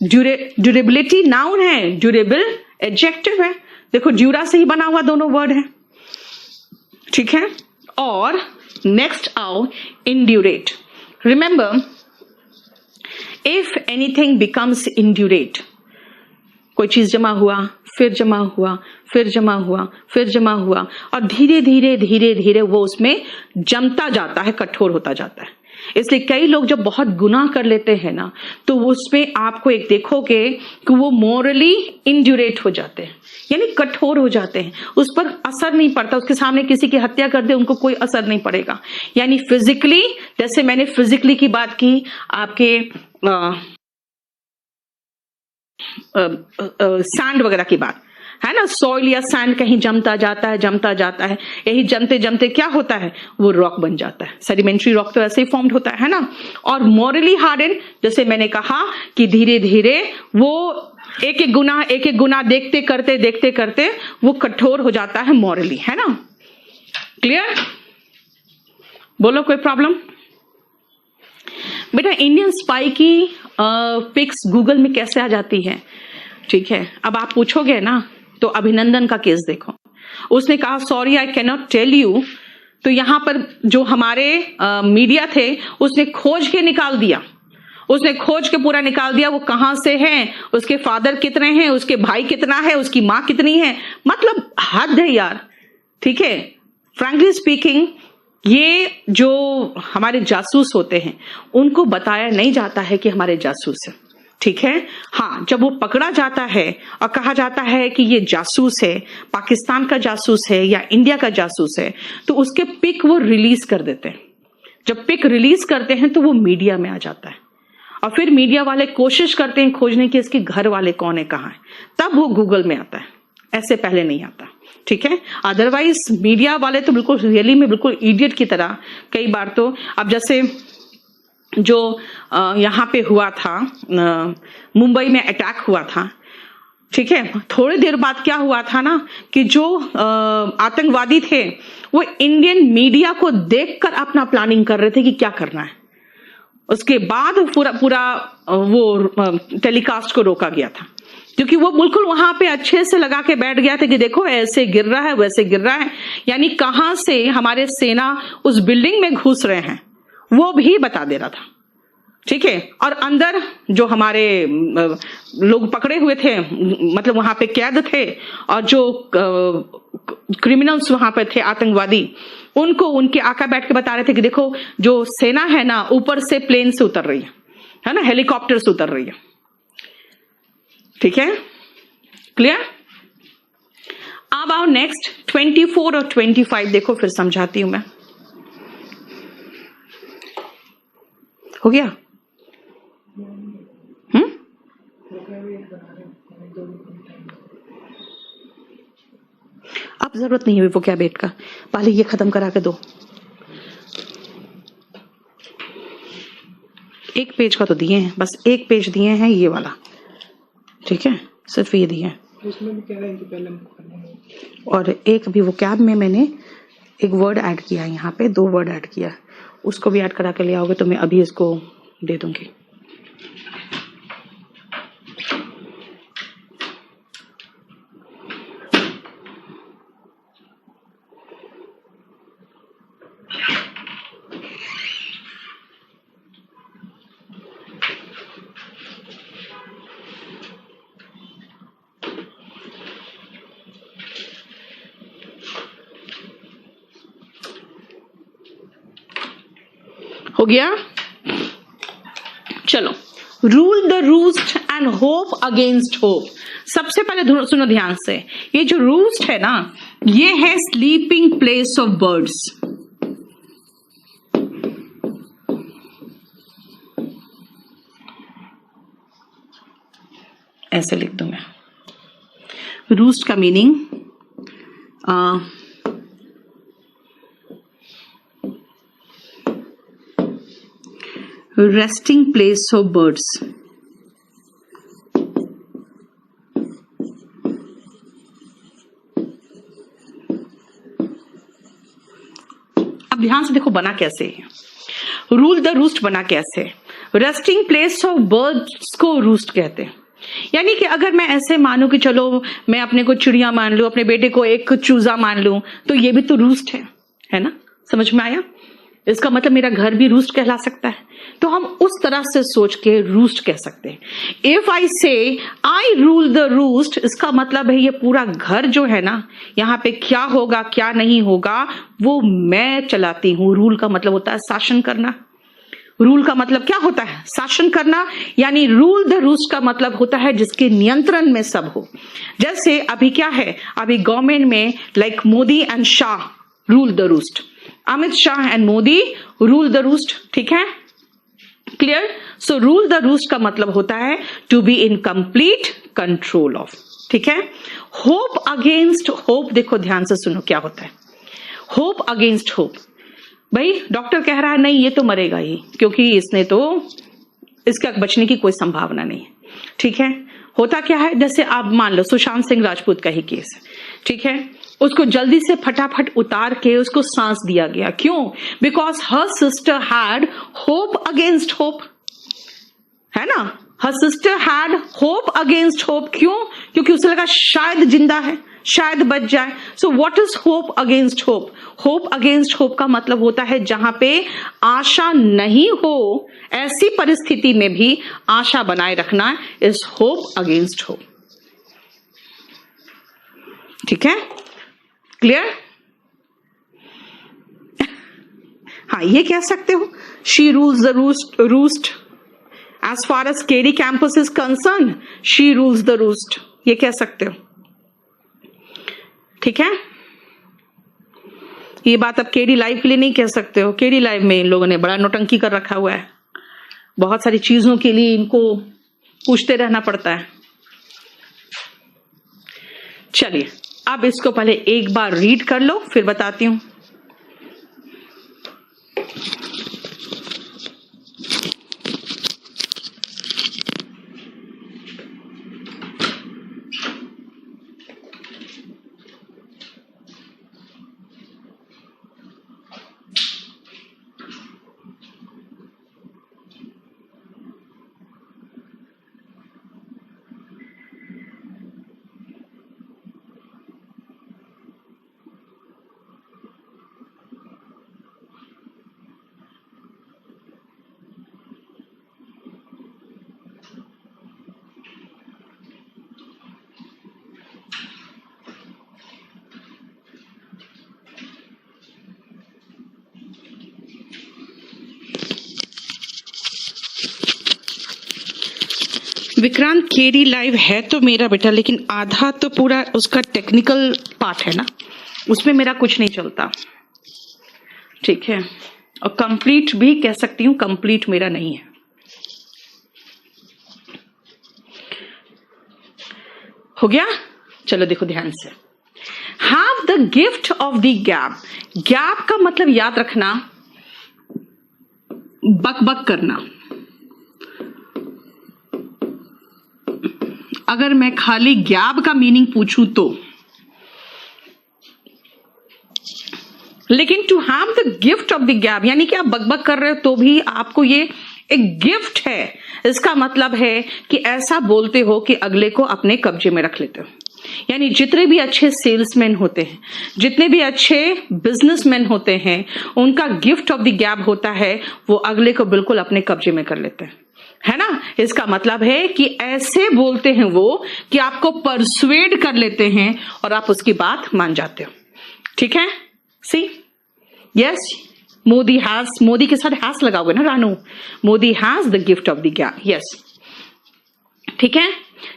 Speaker 1: ड्यूरेबिलिटी नाउन है, ड्यूरेबल एडजेक्टिव है। देखो ड्यूरा से ही बना हुआ दोनों वर्ड है। ठीक है, और नेक्स्ट आओ इंड्यूरेट। रिमेंबर, इफ एनीथिंग बिकम्स इंड्यूरेट, कोई चीज जमा हुआ, फिर जमा हुआ, फिर जमा हुआ, फिर जमा हुआ, और धीरे धीरे धीरे धीरे वो उसमें जमता जाता है, कठोर होता जाता है। इसलिए कई लोग जब बहुत गुनाह कर लेते हैं ना, तो उसमें आपको एक देखोगे कि वो मोरली इंड्यूरेट हो जाते हैं, यानी कठोर हो जाते हैं, उस पर असर नहीं पड़ता। उसके सामने किसी की हत्या कर दे, उनको कोई असर नहीं पड़ेगा। यानी फिजिकली, जैसे मैंने फिजिकली की बात की, आपके सैंड वगैरह की बात है ना, सॉइल या सैंड कहीं जमता जाता है, जमता जाता है, यही जमते जमते क्या होता है? वो रॉक बन जाता है। सेडिमेंट्री रॉक तो ऐसे ही फॉर्म्ड होता है ना। और मोरली हार्डन, जैसे मैंने कहा कि धीरे धीरे वो एक एक गुना देखते करते वो कठोर हो जाता है मोरली, है ना। क्लियर? बोलो कोई प्रॉब्लम? बेटा इंडियन स्पाई की पिक्स गूगल में कैसे आ जाती है? ठीक है, अब आप पूछोगे ना, तो अभिनंदन का केस देखो। उसने कहा sorry I can not tell you, तो यहां पर जो हमारे मीडिया थे उसने खोज के निकाल दिया, उसने खोज के पूरा निकाल दिया वो कहां से है, उसके फादर कितने हैं, उसके भाई कितना है, उसकी मां कितनी है। मतलब हद है यार। ठीक है, फ्रैंकली स्पीकिंग, ये जो हमारे जासूस होते हैं उनको बताया नहीं जाता है कि हमारे जासूस है। ठीक है, हाँ, जब वो पकड़ा जाता है और कहा जाता है कि ये जासूस है, पाकिस्तान का जासूस है या इंडिया का जासूस है, तो उसके पिक वो रिलीज कर देते हैं। जब पिक रिलीज करते हैं तो वो मीडिया में आ जाता है, और फिर मीडिया वाले कोशिश करते हैं खोजने की इसके घर वाले कौन है, कहाँ है, तब वो गूगल में आता है, ऐसे पहले नहीं आता। ठीक है, अदरवाइज मीडिया वाले तो बिल्कुल रियली में बिल्कुल इडियट की तरह कई बार तो, अब जैसे जो यहाँ पे हुआ था, मुंबई में अटैक हुआ था, ठीक है, थोड़ी देर बाद क्या हुआ था ना कि जो आतंकवादी थे वो इंडियन मीडिया को देखकर अपना प्लानिंग कर रहे थे कि क्या करना है। उसके बाद पूरा वो टेलीकास्ट को रोका गया था, क्योंकि वो बिल्कुल वहां पे अच्छे से लगा के बैठ गया था कि देखो ऐसे गिर रहा है, वैसे गिर रहा है, यानी कहां से हमारे सेना उस बिल्डिंग में घुस रहे हैं वो भी बता दे रहा था। ठीक है, और अंदर जो हमारे लोग पकड़े हुए थे, मतलब वहां पे कैद थे, और जो क्रिमिनल्स वहां पे थे, आतंकवादी, उनको उनके आका बैठ के बता रहे थे कि देखो जो सेना है ना ऊपर से प्लेन से उतर रही है ना, हेलीकॉप्टर से उतर रही है। ठीक है, क्लियर? अब आओ नेक्स्ट 24 और 25 देखो, फिर समझाती हूं मैं। हो गया? अब जरूरत नहीं है वोकैबुलरी का, पहले ये खत्म करा के दो। एक पेज का तो दिए हैं, बस एक पेज दिए हैं ये वाला, ठीक है, सिर्फ ये दिए हैं।
Speaker 2: उसमें भी कह रहे हैं कि पहले हमको करना है।
Speaker 1: और एक भी वोकैब में मैंने एक वर्ड ऐड किया है, यहाँ पे 2 वर्ड ऐड किया, उसको भी ऐड करा के ले आओगे तो मैं अभी इसको दे दूंगी। हो गया? चलो, rule the roost and hope against hope. सबसे पहले सुनो ध्यान से, ये जो रूस्ट है ना, ये है स्लीपिंग प्लेस ऑफ बर्ड्स। ऐसे लिख दूं मैं। रूस्ट का meaning resting place of birds। अब ध्यान से देखो बना कैसे है, रूल द रूस्ट बना कैसे। रेस्टिंग प्लेस ऑफ बर्ड्स को रूस्ट कहते हैं। यानी कि अगर मैं ऐसे मानूं कि चलो मैं अपने को चिड़िया मान लूं, अपने बेटे को एक चूजा मान लूं, तो ये भी तो रूस्ट है ना? समझ में आया? इसका मतलब मेरा घर भी रूस्ट कहला सकता है। तो हम उस तरह से सोच के रूस्ट कह सकते हैं। इफ आई से आई रूल द रूस्ट, इसका मतलब है ये पूरा घर जो है ना, यहाँ पे क्या होगा क्या नहीं होगा वो मैं चलाती हूँ। रूल का मतलब होता है शासन करना। रूल का मतलब क्या होता है? शासन करना। यानी रूल द रूस्ट का मतलब होता है जिसके नियंत्रण में सब हो। जैसे अभी क्या है, अभी गवर्नमेंट में like Modi and Shah rule the roost, Amit Shah and Modi rule the roost, ठीक है, clear? So rule the roost का मतलब होता है to be in complete control of, ठीक है। होप अगेंस्ट होप, देखो ध्यान से सुनो क्या होता है। होप अगेंस्ट होप, भाई डॉक्टर कह रहा है नहीं ये तो मरेगा ही, क्योंकि इसने तो, इसका बचने की कोई संभावना नहीं है, ठीक है। होता क्या है, जैसे आप मान लो सुशांत सिंह राजपूत का ही केस है, ठीक है, उसको जल्दी से फटाफट उतार के उसको सांस दिया गया। क्यों? Because her sister had hope against hope, है ना। Her sister had hope against hope. क्यों? क्योंकि उसे लगा शायद जिंदा है, शायद बच जाए। सो what is hope against hope? Hope against hope का मतलब होता है जहां पे आशा नहीं हो, ऐसी परिस्थिति में भी आशा बनाए रखना इज होप अगेंस्ट होप, ठीक है, क्लियर? हाँ, ये कह सकते हो she rules the roost as far as KD campus is concern, she rules the roost, ये कह सकते हो, ठीक है। ये बात अब केडी लाइव के लिए नहीं कह सकते हो। केडी लाइव में इन लोगों ने बड़ा नौटंकी कर रखा हुआ है, बहुत सारी चीजों के लिए इनको पूछते रहना पड़ता है। चलिए अब इसको पहले एक बार रीड कर लो, फिर बताती हूं। विक्रांत केरी लाइव है तो मेरा बेटा, लेकिन आधा तो पूरा उसका टेक्निकल पार्ट है ना, उसमें मेरा कुछ नहीं चलता। ठीक है, और कंप्लीट भी कह सकती हूँ, कंप्लीट मेरा नहीं है। हो गया? चलो देखो ध्यान से। Have the gift of the gap. Gap का मतलब याद रखना, बक बक करना। अगर मैं खाली गैप का मीनिंग पूछूं तो, लेकिन to have the gift of the gap यानी कि आप बकबक कर रहे हो तो भी आपको ये एक गिफ्ट है। इसका मतलब है कि ऐसा बोलते हो कि अगले को अपने कब्जे में रख लेते हो। यानी जितने भी अच्छे सेल्समैन होते हैं, जितने भी अच्छे बिजनेसमैन होते हैं, उनका गिफ्ट ऑफ द गैप होता है वो अगले को बिल्कुल अपने कब्जे में कर लेते हैं, है ना। इसका मतलब है कि ऐसे बोलते हैं वो कि आपको परसुएड कर लेते हैं और आप उसकी बात मान जाते हो। ठीक है, see yes, Modi has, Modi के साथ हैज लगाओगे ना Ranu, Modi has the gift of the gap. Yes, ठीक है।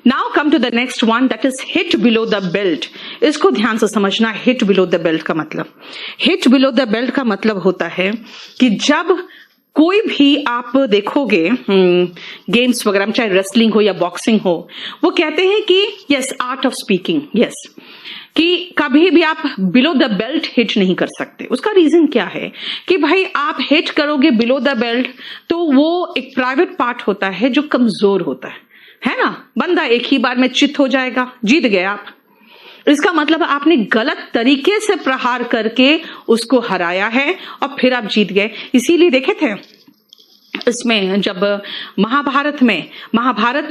Speaker 1: Now come to the next one, that is hit below the belt. इसको ध्यान से समझना। हिट बिलो द बेल्ट का मतलब, हिट बिलो द बेल्ट का मतलब होता है कि जब कोई भी आप देखोगे गेम्स वगैरह में, चाहे रेसलिंग हो या बॉक्सिंग हो, वो कहते हैं कि yes art of speaking, yes, कि कभी भी आप बिलो द बेल्ट हिट नहीं कर सकते। उसका रीजन क्या है कि भाई आप हिट करोगे बिलो द बेल्ट तो वो एक प्राइवेट पार्ट होता है जो कमजोर होता है ना। बंदा एक ही बार में चित हो जाएगा, जीत गए आप। इसका मतलब आपने गलत तरीके से प्रहार करके उसको हराया है और फिर आप जीत गए। इसीलिए देखे थे इसमें जब महाभारत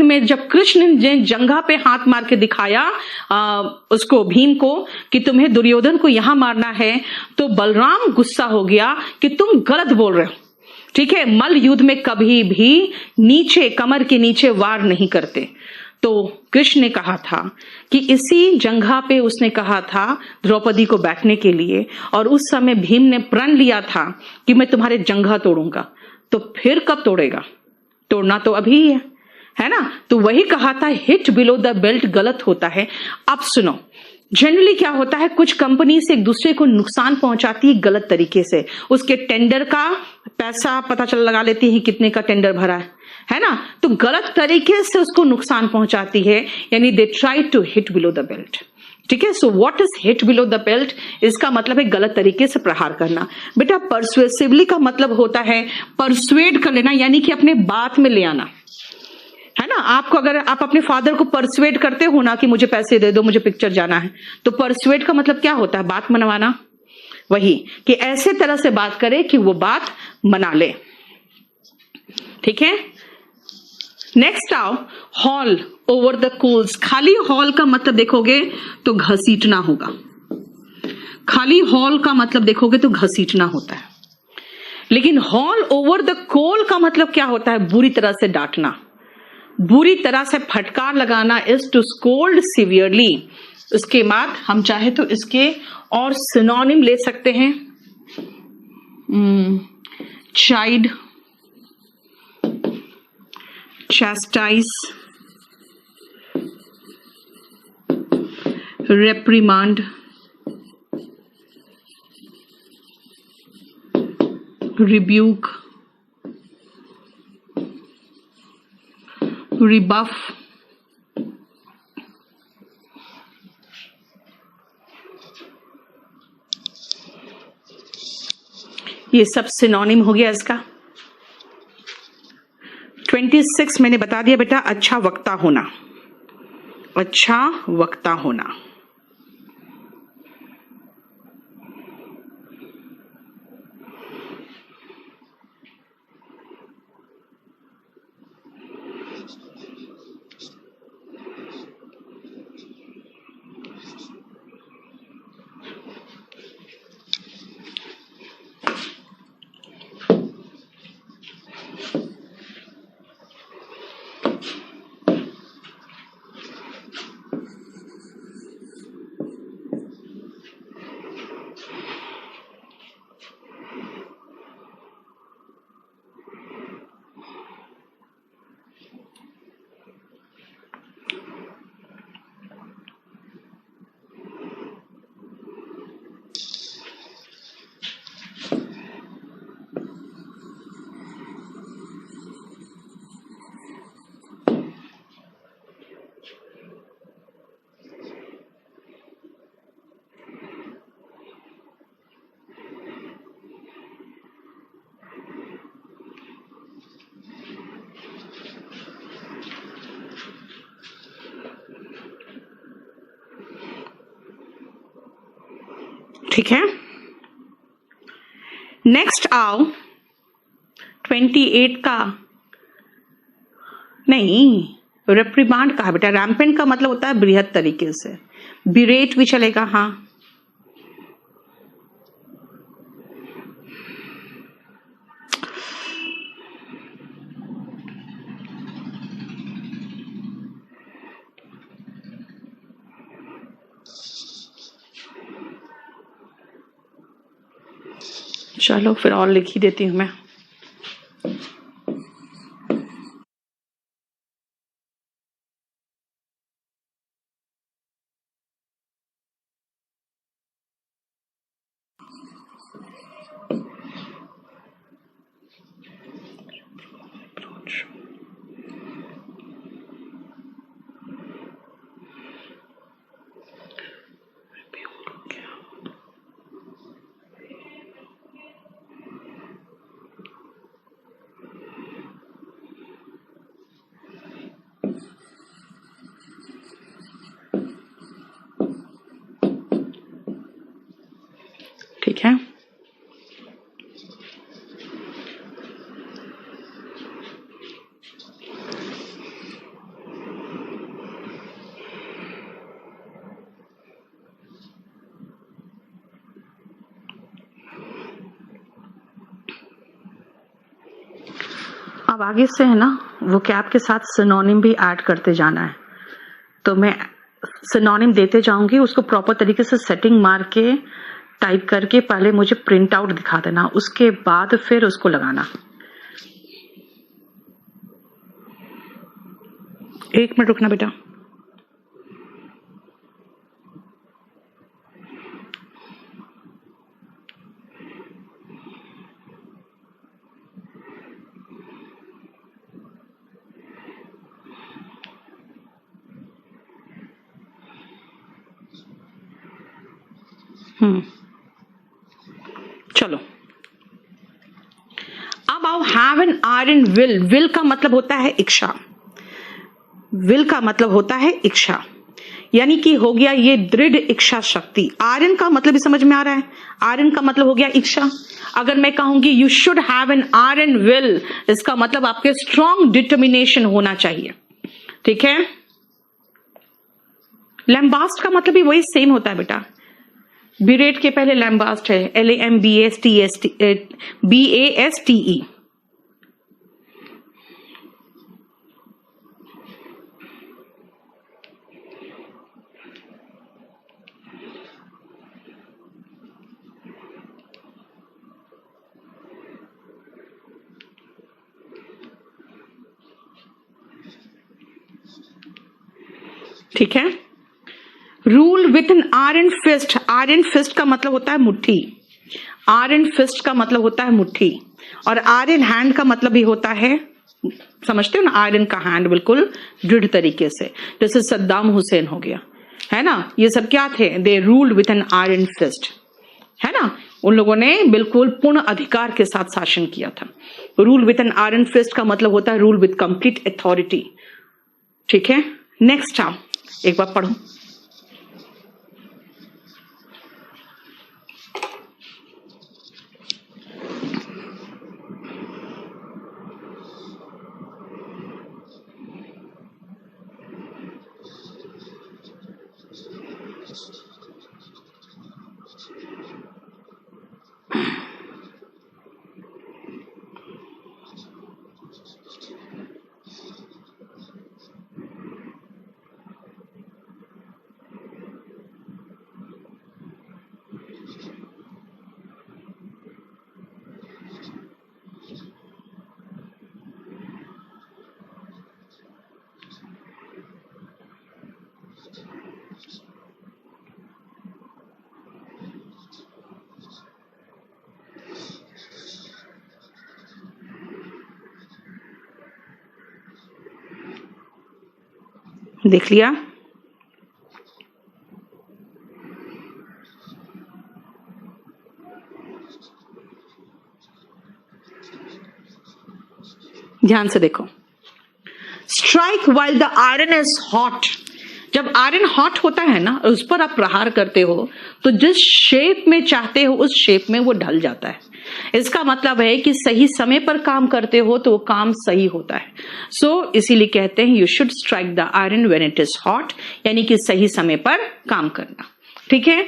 Speaker 1: में जब कृष्ण ने जंघा पे हाथ मार के दिखाया उसको, भीम को, कि तुम्हें दुर्योधन को यहां मारना है, तो बलराम गुस्सा हो गया कि तुम गलत बोल रहे हो। ठीक है, मल्ल युद्ध में कभी भी नीचे, कमर के नीचे वार नहीं करते। तो कृष्ण ने कहा था कि इसी जंघा पे उसने कहा था द्रौपदी को बैठने के लिए, और उस समय भीम ने प्रण लिया था कि मैं तुम्हारे जंघा तोड़ूंगा। तो फिर कब तोड़ेगा? तोड़ना तो अभी ही है ना। तो वही कहा था, हिट बिलो द बेल्ट गलत होता है। अब सुनो, जनरली क्या होता है, कुछ कंपनी से एक दूसरे को नुकसान पहुंचाती है गलत तरीके से। उसके टेंडर का पैसा पता चल लगा लेती है कितने का टेंडर भरा है ना, तो गलत तरीके से उसको नुकसान पहुंचाती है, यानी they try to hit below the belt. ठीक है, so what is hit below the belt? इसका मतलब है गलत तरीके से प्रहार करना। बेटा परसुएसिवली का मतलब होता है परसुएड कर लेना, यानी कि अपने बात में ले आना, है ना। आपको अगर आप अपने फादर को परसुएड करते हो ना कि मुझे पैसे दे दो, मुझे पिक्चर जाना है, तो परसुएड का मतलब क्या होता है? बात मनवाना। वही कि ऐसे तरह से बात करे कि वो बात मना ले। ठीक है, नेक्स्ट आओ, हॉल ओवर द कोल्स। खाली हॉल का मतलब देखोगे तो घसीटना होगा। खाली हॉल का मतलब देखोगे तो घसीटना होता है, लेकिन हॉल ओवर द कोल का मतलब क्या होता है? बुरी तरह से डांटना, बुरी तरह से फटकार लगाना, इज टू स्कोल्ड सिवियरली। उसके बाद हम चाहे तो इसके और सिनोनिम ले सकते हैं, child, chastise, reprimand, rebuke, rebuff, ये सब सिनोनिम हो गया इसका। 26 मैंने बता दिया बेटा, अच्छा वक्ता होना, अच्छा वक्ता होना। ठीक है, नेक्स्ट आओ 28 का, नहीं रिप्रिमांड का है बेटा। रैम्पेंट का मतलब होता है बृहद तरीके से, बिरेट भी चलेगा। हाँ, चलो फिर और लिख ही देती हूं मैं। ठीक है, अब आगे से है ना वो कैप के साथ सिनोनिम भी ऐड करते जाना है। तो मैं सिनोनिम देते जाऊंगी, उसको प्रॉपर तरीके से सेटिंग मार के टाइप करके पहले मुझे प्रिंट आउट दिखा देना, उसके बाद फिर उसको लगाना। 1 मिनट रुकना बेटा। चलो अब आओ have an iron will. Will का मतलब होता है इच्छा, विल का मतलब होता है इच्छा, यानी कि हो गया ये दृढ़ इच्छा शक्ति। आर इन का मतलब भी समझ में आ रहा है, आर इन का मतलब हो गया इच्छा। अगर मैं कहूंगी you should have an iron will, इसका मतलब आपके स्ट्रॉन्ग डिटर्मिनेशन होना चाहिए। ठीक है, लैम्बास्ट का मतलब भी वही सेम होता है बेटा। बिरेट के पहले लैम्बास्ट है, LAMBASTE। ठीक है, rule with an iron fist. Iron fist का मतलब होता है मुट्ठी, आर एंड फिस्ट का मतलब होता है मुट्ठी, और आर एन हैंड का मतलब भी होता है, समझते हो ना, आयरन का हैंड बिल्कुल दृढ़ तरीके से, जैसे सद्दाम हुसैन हो गया, है ना। ये सब क्या थे, they ruled with an iron fist, है ना। उन लोगों ने बिल्कुल पूर्ण अधिकार के साथ शासन किया था। Rule with an iron fist का मतलब होता है रूल विथ कंप्लीट अथॉरिटी। ठीक है, नेक्स्ट आओ एक बार पढ़ो। देख लिया, ध्यान से देखो। Strike while the iron is hot, जब जब आयरन हॉट होता है ना, उस पर आप प्रहार करते हो तो जिस शेप में चाहते हो उस शेप में वो ढल जाता है। इसका मतलब है कि सही समय पर काम करते हो तो वो काम सही होता है। सो इसीलिए कहते हैं you should strike the iron when it is hot, यानी कि सही समय पर काम करना। ठीक है।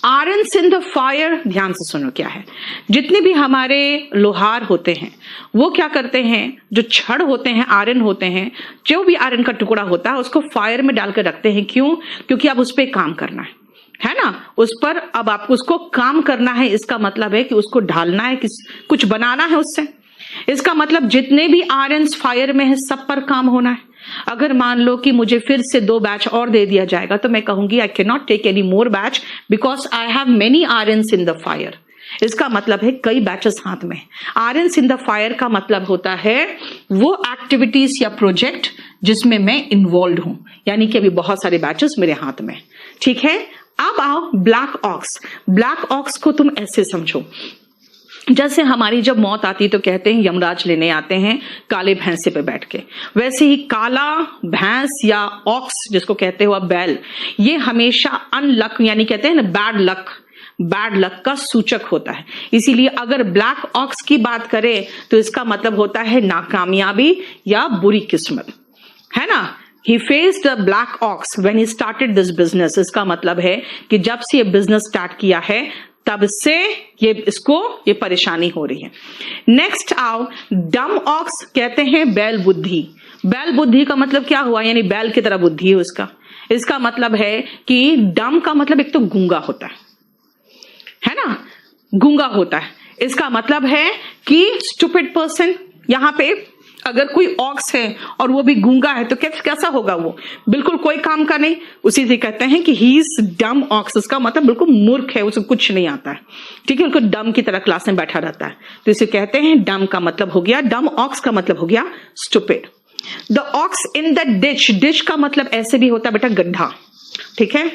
Speaker 1: आयरन इन द फायर, ध्यान से सुनो क्या है। जितने भी हमारे लोहार होते हैं वो क्या करते हैं, जो छड़ होते हैं, आयरन होते हैं, जो भी आयरन का टुकड़ा होता है उसको फायर में डालकर रखते हैं। क्यों? क्योंकि अब उस पर काम करना है ना, उस पर अब आपको उसको काम करना है। इसका मतलब है कि उसको ढालना है, कुछ बनाना है उससे। इसका मतलब जितने भी आयरन फायर में है सब पर काम होना है। अगर मान लो कि मुझे फिर से 2 बैच और दे दिया जाएगा तो मैं कहूंगी I can not take any more batch because I have many irons in the fire. इसका मतलब है कई बैचेस हाथ में। आयरन्स इन द फायर का मतलब होता है वो एक्टिविटीज या प्रोजेक्ट जिसमें मैं इन्वॉल्व हूं, यानी कि अभी बहुत सारे बैचेस मेरे हाथ में। ठीक है। अब आओ ब्लैक ऑक्स। ब्लैक ऑक्स को तुम ऐसे समझो, जैसे हमारी जब मौत आती तो कहते हैं यमराज लेने आते हैं काले भैंसे पे बैठ के, वैसे ही काला भैंस या ऑक्स जिसको कहते हो अब बैल, ये हमेशा अनलक यानी कहते हैं ना बैड लक का सूचक होता है। इसीलिए अगर ब्लैक ऑक्स की बात करें तो इसका मतलब होता है नाकामयाबी या बुरी किस्मत, है ना। He faced a black ox when he started this business। इसका मतलब है कि जब से ये बिजनेस स्टार्ट किया है तब से ये परेशानी हो रही है। नेक्स्ट आओ डम ऑक्स, कहते हैं बैल बुद्धि। बैल बुद्धि का मतलब क्या हुआ, यानी बैल की तरह बुद्धि है उसका। इसका मतलब है कि डम का मतलब एक तो गूंगा होता है ना, गूंगा होता है। इसका मतलब है कि स्टूपिड पर्सन। यहां पे अगर कोई ऑक्स है और वो भी गूंगा है तो कैसा होगा, वो बिल्कुल कोई काम का नहीं। उसी से कहते हैं कि ही इज डम ऑक्स, उसका मतलब बिल्कुल मूर्ख है, उसे कुछ नहीं आता है। ठीक है, उनको डम की तरह क्लास में बैठा रहता है, तो इसे कहते हैं डम का मतलब हो गया, डम ऑक्स का मतलब हो गया stupid. The ox in the ditch, ditch का मतलब ऐसे भी होता है बेटा गड्ढा। ठीक है,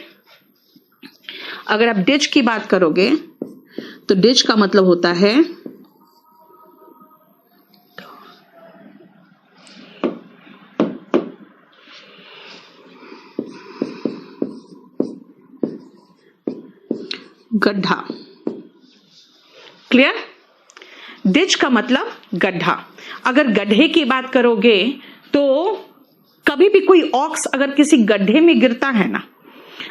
Speaker 1: अगर आप डिच की बात करोगे तो डिच का मतलब होता है गड्ढा। क्लियर? डिच का मतलब गड्ढा। अगर गड्ढे की बात करोगे तो कभी भी कोई ऑक्स अगर किसी गड्ढे में गिरता है ना,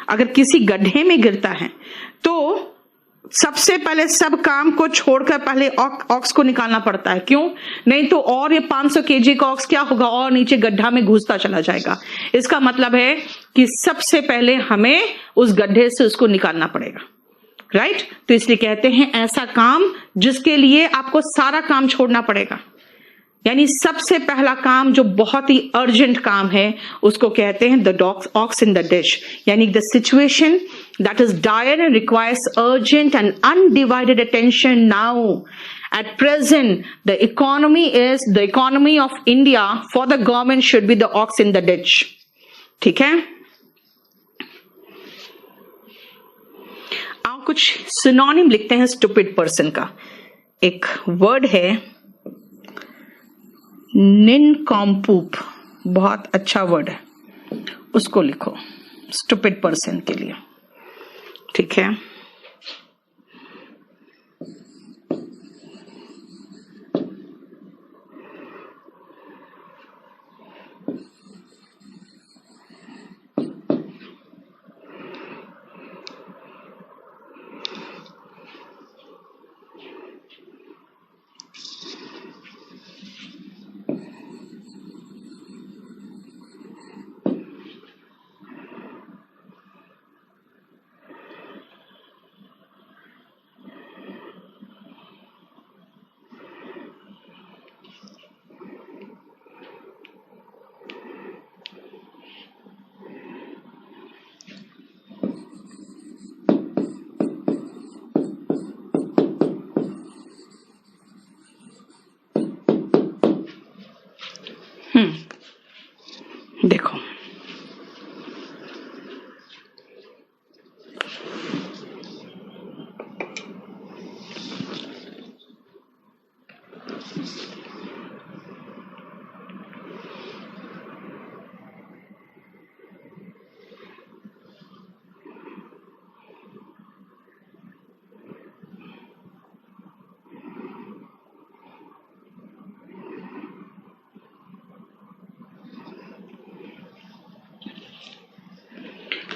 Speaker 1: अगर किसी गड्ढे में गिरता है तो सबसे पहले सब काम को छोड़कर पहले ऑक्स को निकालना पड़ता है। क्यों? नहीं तो और ये 500 केजी का ऑक्स क्या होगा, और नीचे गड्ढा में घुसता चला जाएगा। इसका मतलब है कि सबसे पहले हमें उस गड्ढे से उसको निकालना पड़ेगा। राइट? तो इसलिए कहते हैं ऐसा काम जिसके लिए आपको सारा काम छोड़ना पड़ेगा, यानी सबसे पहला काम जो बहुत ही अर्जेंट काम है उसको कहते हैं the ox in the dish, यानी the situation that is dire and requires urgent and undivided attention now at present. The economy of India for the government should be the ox in the ditch. ठीक है, आओ कुछ सिनोनिम लिखते हैं स्टूपिड पर्सन का। एक वर्ड है निनकॉम्पूप, बहुत अच्छा वर्ड है, उसको लिखो स्टूपिड पर्सन के लिए। ठीक है,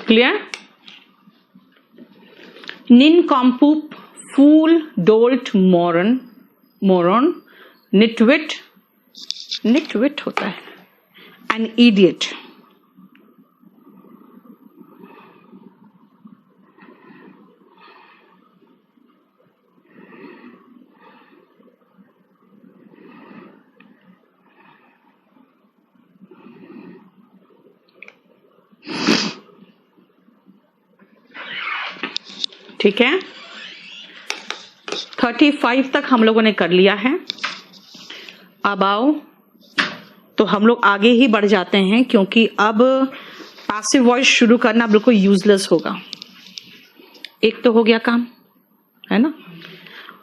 Speaker 1: Clear? Nincompoop, fool, dolt, moron, nitwit होता है, an idiot. ठीक है, 35 तक हम लोगों ने कर लिया है। अब आओ तो हम लोग आगे ही बढ़ जाते हैं, क्योंकि अब पैसिव वॉइस शुरू करना बिल्कुल यूजलेस होगा। एक तो हो गया काम, है ना,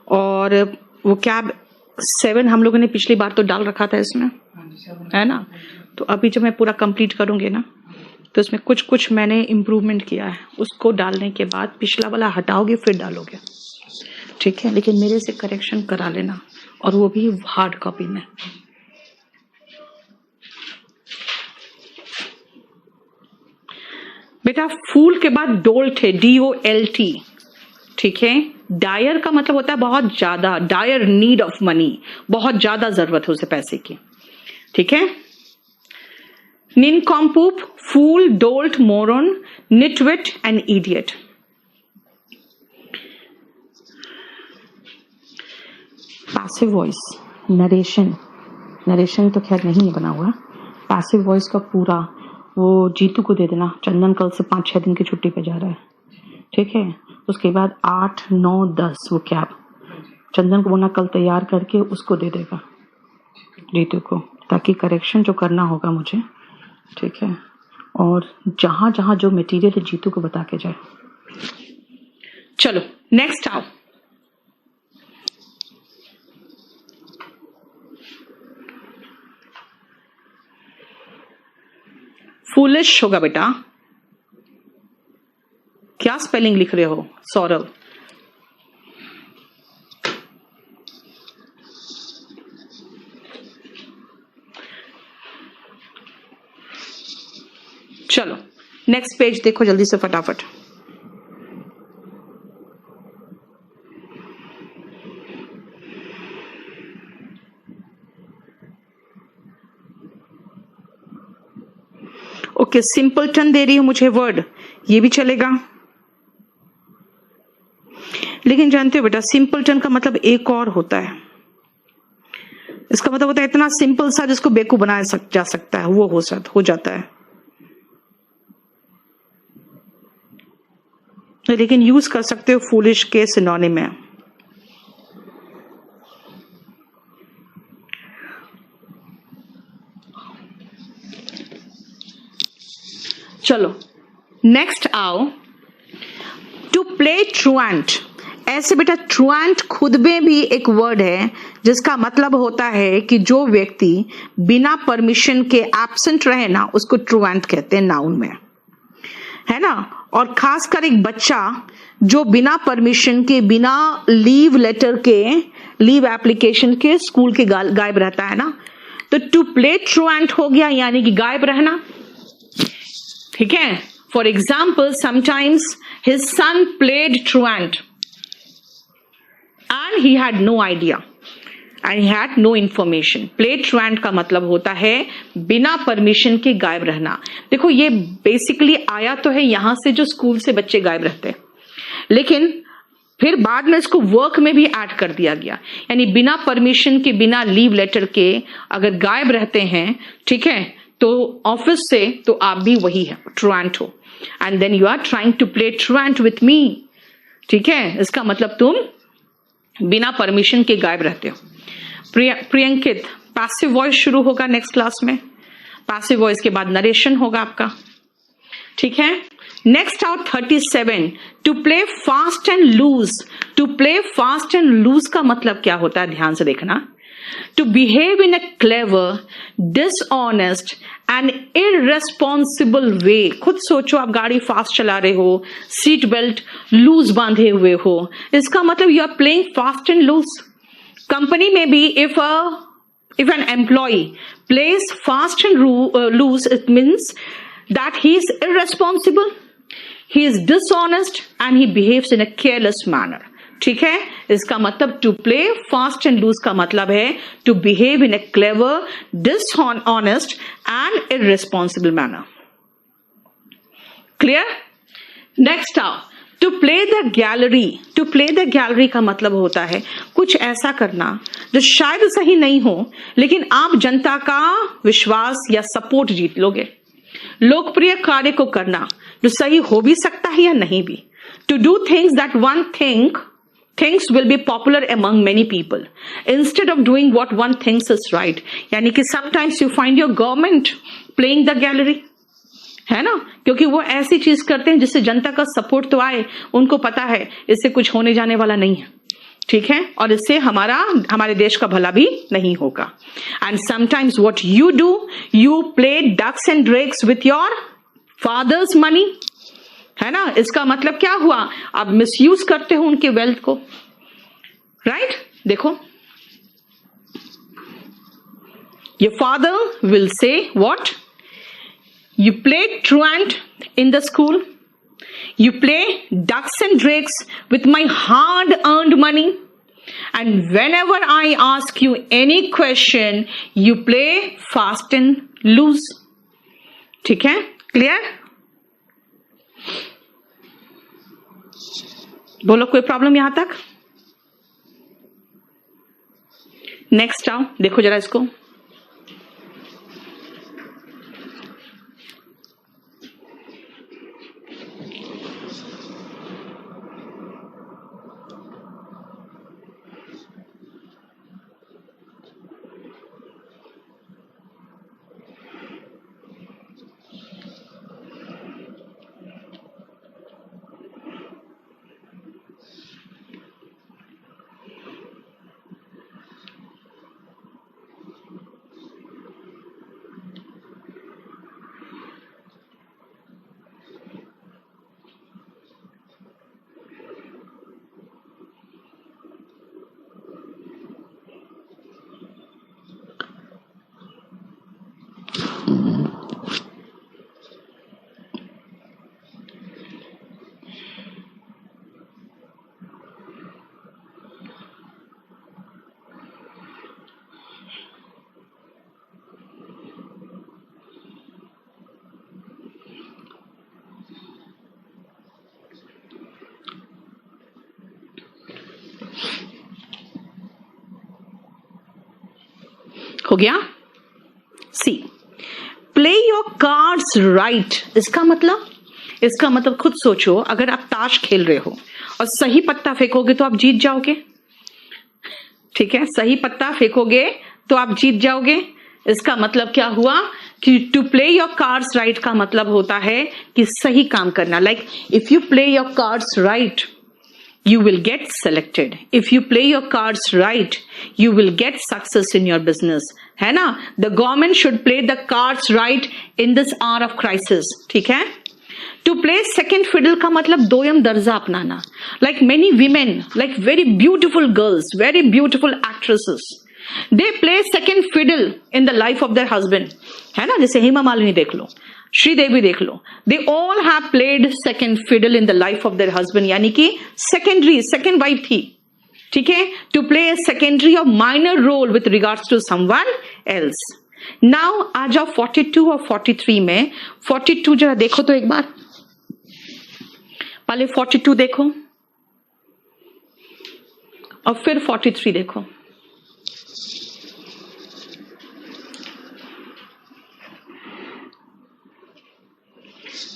Speaker 1: और वो कैब 7 हम लोगों ने पिछली बार तो डाल रखा था इसमें, है ना। तो अभी जब मैं पूरा कंप्लीट करूंगी ना, तो इसमें कुछ कुछ मैंने इम्प्रूवमेंट किया है, उसको डालने के बाद पिछला वाला हटाओगे फिर डालोगे, ठीक है। लेकिन मेरे से करेक्शन करा लेना, और वो भी हार्ड कॉपी में। बेटा फूल के बाद डोल्ट है, DOLT, ठीक है। डायर का मतलब होता है बहुत ज्यादा, डायर नीड ऑफ मनी, बहुत ज्यादा जरूरत है उसे पैसे की, ठीक है। Nincompoop, fool, dolt, moron, nitwit and idiot. Passive voice, narration तो खैर नहीं बना हुआ। पैसिव वॉइस का पूरा वो जीतू को दे देना। चंदन कल से 5-6 दिन की छुट्टी पे जा रहा है, ठीक है। उसके बाद 8, 9, 10 वो कैब चंदन को बोलना कल तैयार करके उसको दे देगा जीतू को, ताकि करेक्शन जो करना होगा मुझे, ठीक है। और जहां जहां जो मटेरियल है जीतू को बता के जाए। चलो नेक्स्ट आओ। फूलिश होगा बेटा। क्या स्पेलिंग लिख रहे हो सौरभ? चलो नेक्स्ट पेज देखो जल्दी से फटाफट। ओके, सिंपलटन दे रही हूं मुझे वर्ड, ये भी चलेगा। लेकिन जानते हो बेटा सिंपलटन का मतलब एक और होता है। इसका मतलब होता है इतना सिंपल सा जिसको बेवकूफ बनाया जा सकता है, वो हो जाता है। लेकिन यूज कर सकते हो फूलिश के सिनोनिम में। चलो नेक्स्ट आओ। To play truant. ऐसे बेटा ट्रुएंट खुद में भी एक वर्ड है जिसका मतलब होता है कि जो व्यक्ति बिना परमिशन के एब्सेंट रहे ना, उसको ट्रुएंट कहते हैं नाउन में, है ना। और खासकर एक बच्चा जो बिना परमिशन के, बिना लीव लेटर के, लीव एप्लीकेशन के स्कूल के गायब रहता है ना, तो टू प्ले ट्रुएंट हो गया, यानी कि गायब रहना, ठीक है। For example, sometimes his son played truant and he had no idea and he had no information. Play truant का मतलब होता है बिना परमिशन के गायब रहना। देखो ये बेसिकली आया तो है यहां से जो स्कूल से बच्चे गायब रहते हैं, लेकिन फिर बाद में इसको वर्क में भी ऐड कर दिया गया, यानी बिना परमिशन के, बिना लीव लेटर के अगर गायब रहते हैं, ठीक है, तो ऑफिस से, तो आप भी वही है, ट्रुएंट हो। And then you are trying to play truant with me, ठीक है। इसका मतलब तुम बिना परमिशन के गायब रहते हो। प्रियंकित, पैसिव वॉइस शुरू होगा नेक्स्ट क्लास में। पैसिव वॉइस के बाद नरेशन होगा आपका, ठीक है। Next out 37, to play fast and loose. To play fast and loose का मतलब क्या होता है, ध्यान से देखना। To behave in a clever, dishonest and irresponsible way। खुद सोचो, आप गाड़ी फास्ट चला रहे हो, सीट बेल्ट लूज बांधे हुए हो, इसका मतलब you are playing fast and loose. Company में भी if an employee plays fast and loose, it means that he is irresponsible, he is dishonest and he behaves in a careless manner. ठीक है, इसका मतलब to play fast and loose का मतलब है to behave in a clever, dishonest and irresponsible manner. Clear? Next आओ, to play the gallery. To play the gallery का मतलब होता है कुछ ऐसा करना जो शायद सही नहीं हो, लेकिन आप जनता का विश्वास या सपोर्ट जीत लोगे। लोकप्रिय कार्य को करना जो सही हो भी सकता है या नहीं भी। To do things that one things will be popular among many people instead of doing what one thinks is right। यानी कि sometimes you find your government playing the gallery, है ना, क्योंकि वो ऐसी चीज करते हैं जिससे जनता का सपोर्ट तो आए, उनको पता है इससे कुछ होने जाने वाला नहीं है। ठीक है, और इससे हमारे देश का भला भी नहीं होगा। And sometimes what you do, you play ducks and drakes with your father's money, है ना। इसका मतलब क्या हुआ, आप मिसयूज करते हो उनके वेल्थ को, राइट। देखो, your father will say what, you play truant in the school, you play ducks and drakes with my hard earned money, and whenever I ask you any question you play fast and loose। ठीक है, क्लियर? बोलो कोई प्रॉब्लम यहां तक? नेक्स्ट आओ, देखो जरा इसको। हो गया? सी, प्ले योर कार्ड्स राइट। इसका मतलब खुद सोचो, अगर आप ताश खेल रहे हो और सही पत्ता फेंकोगे तो आप जीत जाओगे। ठीक है, सही पत्ता फेंकोगे तो आप जीत जाओगे। इसका मतलब क्या हुआ कि to play your cards right का मतलब होता है कि सही काम करना। Like if you play your cards right you will get selected, if you play your cards right you will get success in your business, है ना। the government should play the cards right in this hour of crisis। ठीक है, to play second fiddle का मतलब दोयम दर्जा अपनाना। like many women, like very beautiful girls, very beautiful actresses, they play second fiddle in the life of their husband, है ना। जैसे हेमा मालिनी देख लो, श्रीदेवी देख लो, they all have played second fiddle in the life of their husband, यानी कि second wife थी। ठीक है, to play a secondary or minor role with regards to someone else। now आ जाओ 42 और 43 में। 42 जरा देखो तो एक बार, पहले 42 देखो और फिर 43 देखो।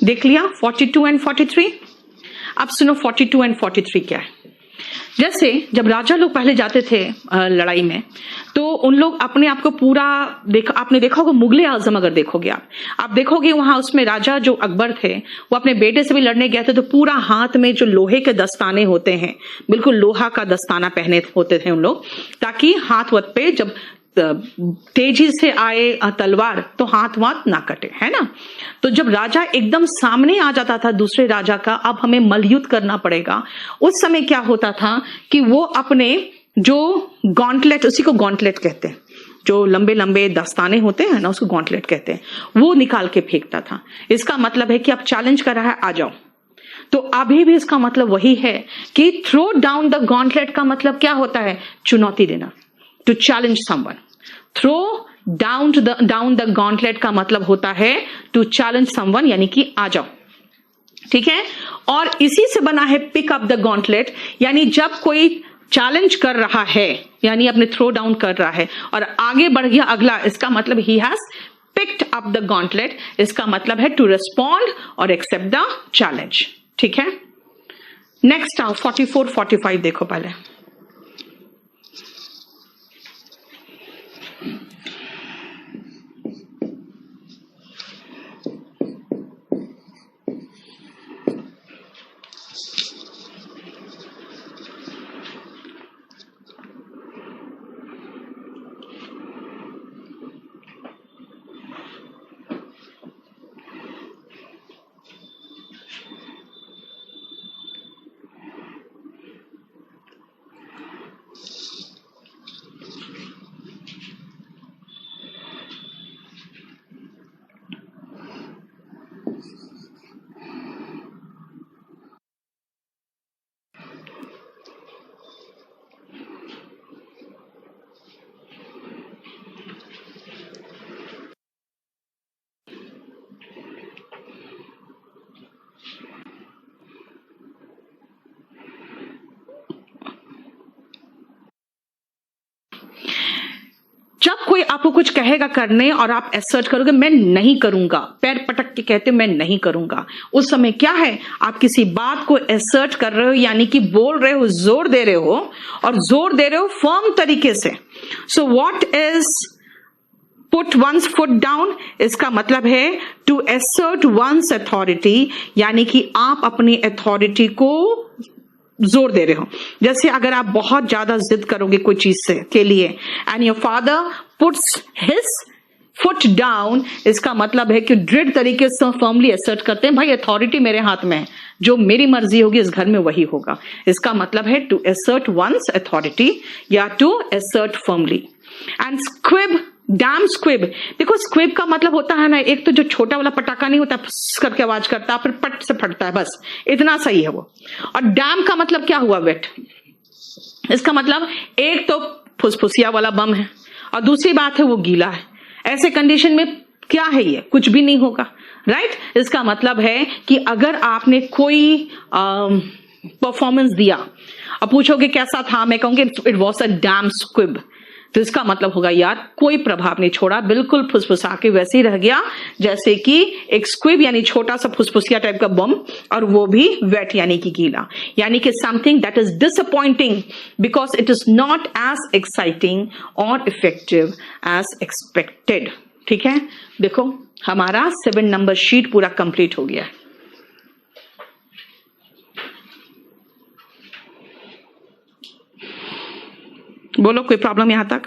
Speaker 1: देख लिया 42 एंड 43। अब सुनो 42 एंड 43 क्या है। जैसे जब राजा लोग पहले जाते थे लड़ाई में, तो उन लोग अपने आप को पूरा आपने देखा होगा, मुगले आजम अगर देखोगे आप देखोगे वहां उसमें राजा जो अकबर थे वो अपने बेटे से भी लड़ने गए थे, तो पूरा हाथ में जो लोहे के दस्ताने होते हैं, बिल्कुल लोहा का दस्ताना पहने होते थे उन लोग, ताकि हाथ वत पे जब तेजी से आए तलवार तो हाथ वाथ ना कटे, है ना। तो जब राजा एकदम सामने आ जाता था दूसरे राजा का, अब हमें मल्लयुद्ध करना पड़ेगा, उस समय क्या होता था कि वो अपने जो गॉन्टलेट, उसी को गॉन्टलेट कहते हैं, जो लंबे लंबे दस्ताने होते हैं ना उसको गॉन्टलेट कहते हैं, वो निकाल के फेंकता था। इसका मतलब है कि अब चैलेंज कर रहा है, आ जाओ। तो अभी भी इसका मतलब वही है कि थ्रो डाउन द गॉन्टलेट का मतलब क्या होता है? चुनौती देना, to challenge someone. Throw down the gauntlet का मतलब होता है टू चैलेंज समवन, यानी कि आ जाओ, ठीक है। और इसी से बना है पिक अप द गॉन्टलेट, यानी जब कोई चैलेंज कर रहा है, यानी अपने थ्रो डाउन कर रहा है और आगे बढ़ गया अगला, इसका मतलब he has picked up the gauntlet. इसका मतलब है टू रिस्पॉन्ड और एक्सेप्ट द चैलेंज, ठीक है। नेक्स्ट आओ 44-45 देखो पहले। जब कोई आपको कुछ कहेगा करने और आप असर्ट करोगे मैं नहीं करूंगा, पैर पटक के कहते मैं नहीं करूंगा, उस समय क्या है? आप किसी बात को असर्ट कर रहे हो, यानी कि बोल रहे हो, जोर दे रहे हो, और जोर दे रहे हो फर्म तरीके से। So what is put one's foot down? इसका मतलब है टू असर्ट वंस अथॉरिटी, यानी कि आप अपनी अथॉरिटी को जोर दे रहे हो। जैसे अगर आप बहुत ज्यादा जिद करोगे कोई चीज से के लिए, and your father puts his foot down, इसका मतलब है कि दृढ़ तरीके से फर्मली असर्ट करते हैं, भाई अथॉरिटी मेरे हाथ में है, जो मेरी मर्जी होगी इस घर में वही होगा। इसका मतलब है टू असर्ट वंस अथॉरिटी या to assert firmly. And squib, damp squib, देखो स्क्विब का मतलब होता है ना, एक तो जो छोटा वाला पटाखा नहीं होता फुस करके आवाज करता है फिर पट से फटता है, बस इतना सही है वो। और डैम का मतलब क्या हुआ? वेट। इसका मतलब एक तो फुसफुसिया वाला बम है और दूसरी बात है वो गीला है। ऐसे कंडीशन में क्या है? ये कुछ भी नहीं होगा, राइट। इसका मतलब है कि अगर आपने कोई परफॉर्मेंस दिया और पूछोगे कैसा था, मैं कहूंगी it was a dam squib, तो इसका मतलब होगा यार कोई प्रभाव नहीं छोड़ा, बिल्कुल फुसफुसा के वैसे ही रह गया जैसे कि एक स्क्विब यानी छोटा सा फुसफुसिया टाइप का बम, और वो भी वेट यानी कि गीला, यानी कि something that is disappointing because it is not as exciting और इफेक्टिव एज एक्सपेक्टेड, ठीक है। देखो हमारा 7 नंबर शीट पूरा कंप्लीट हो गया है। बोलो कोई प्रॉब्लम यहां तक?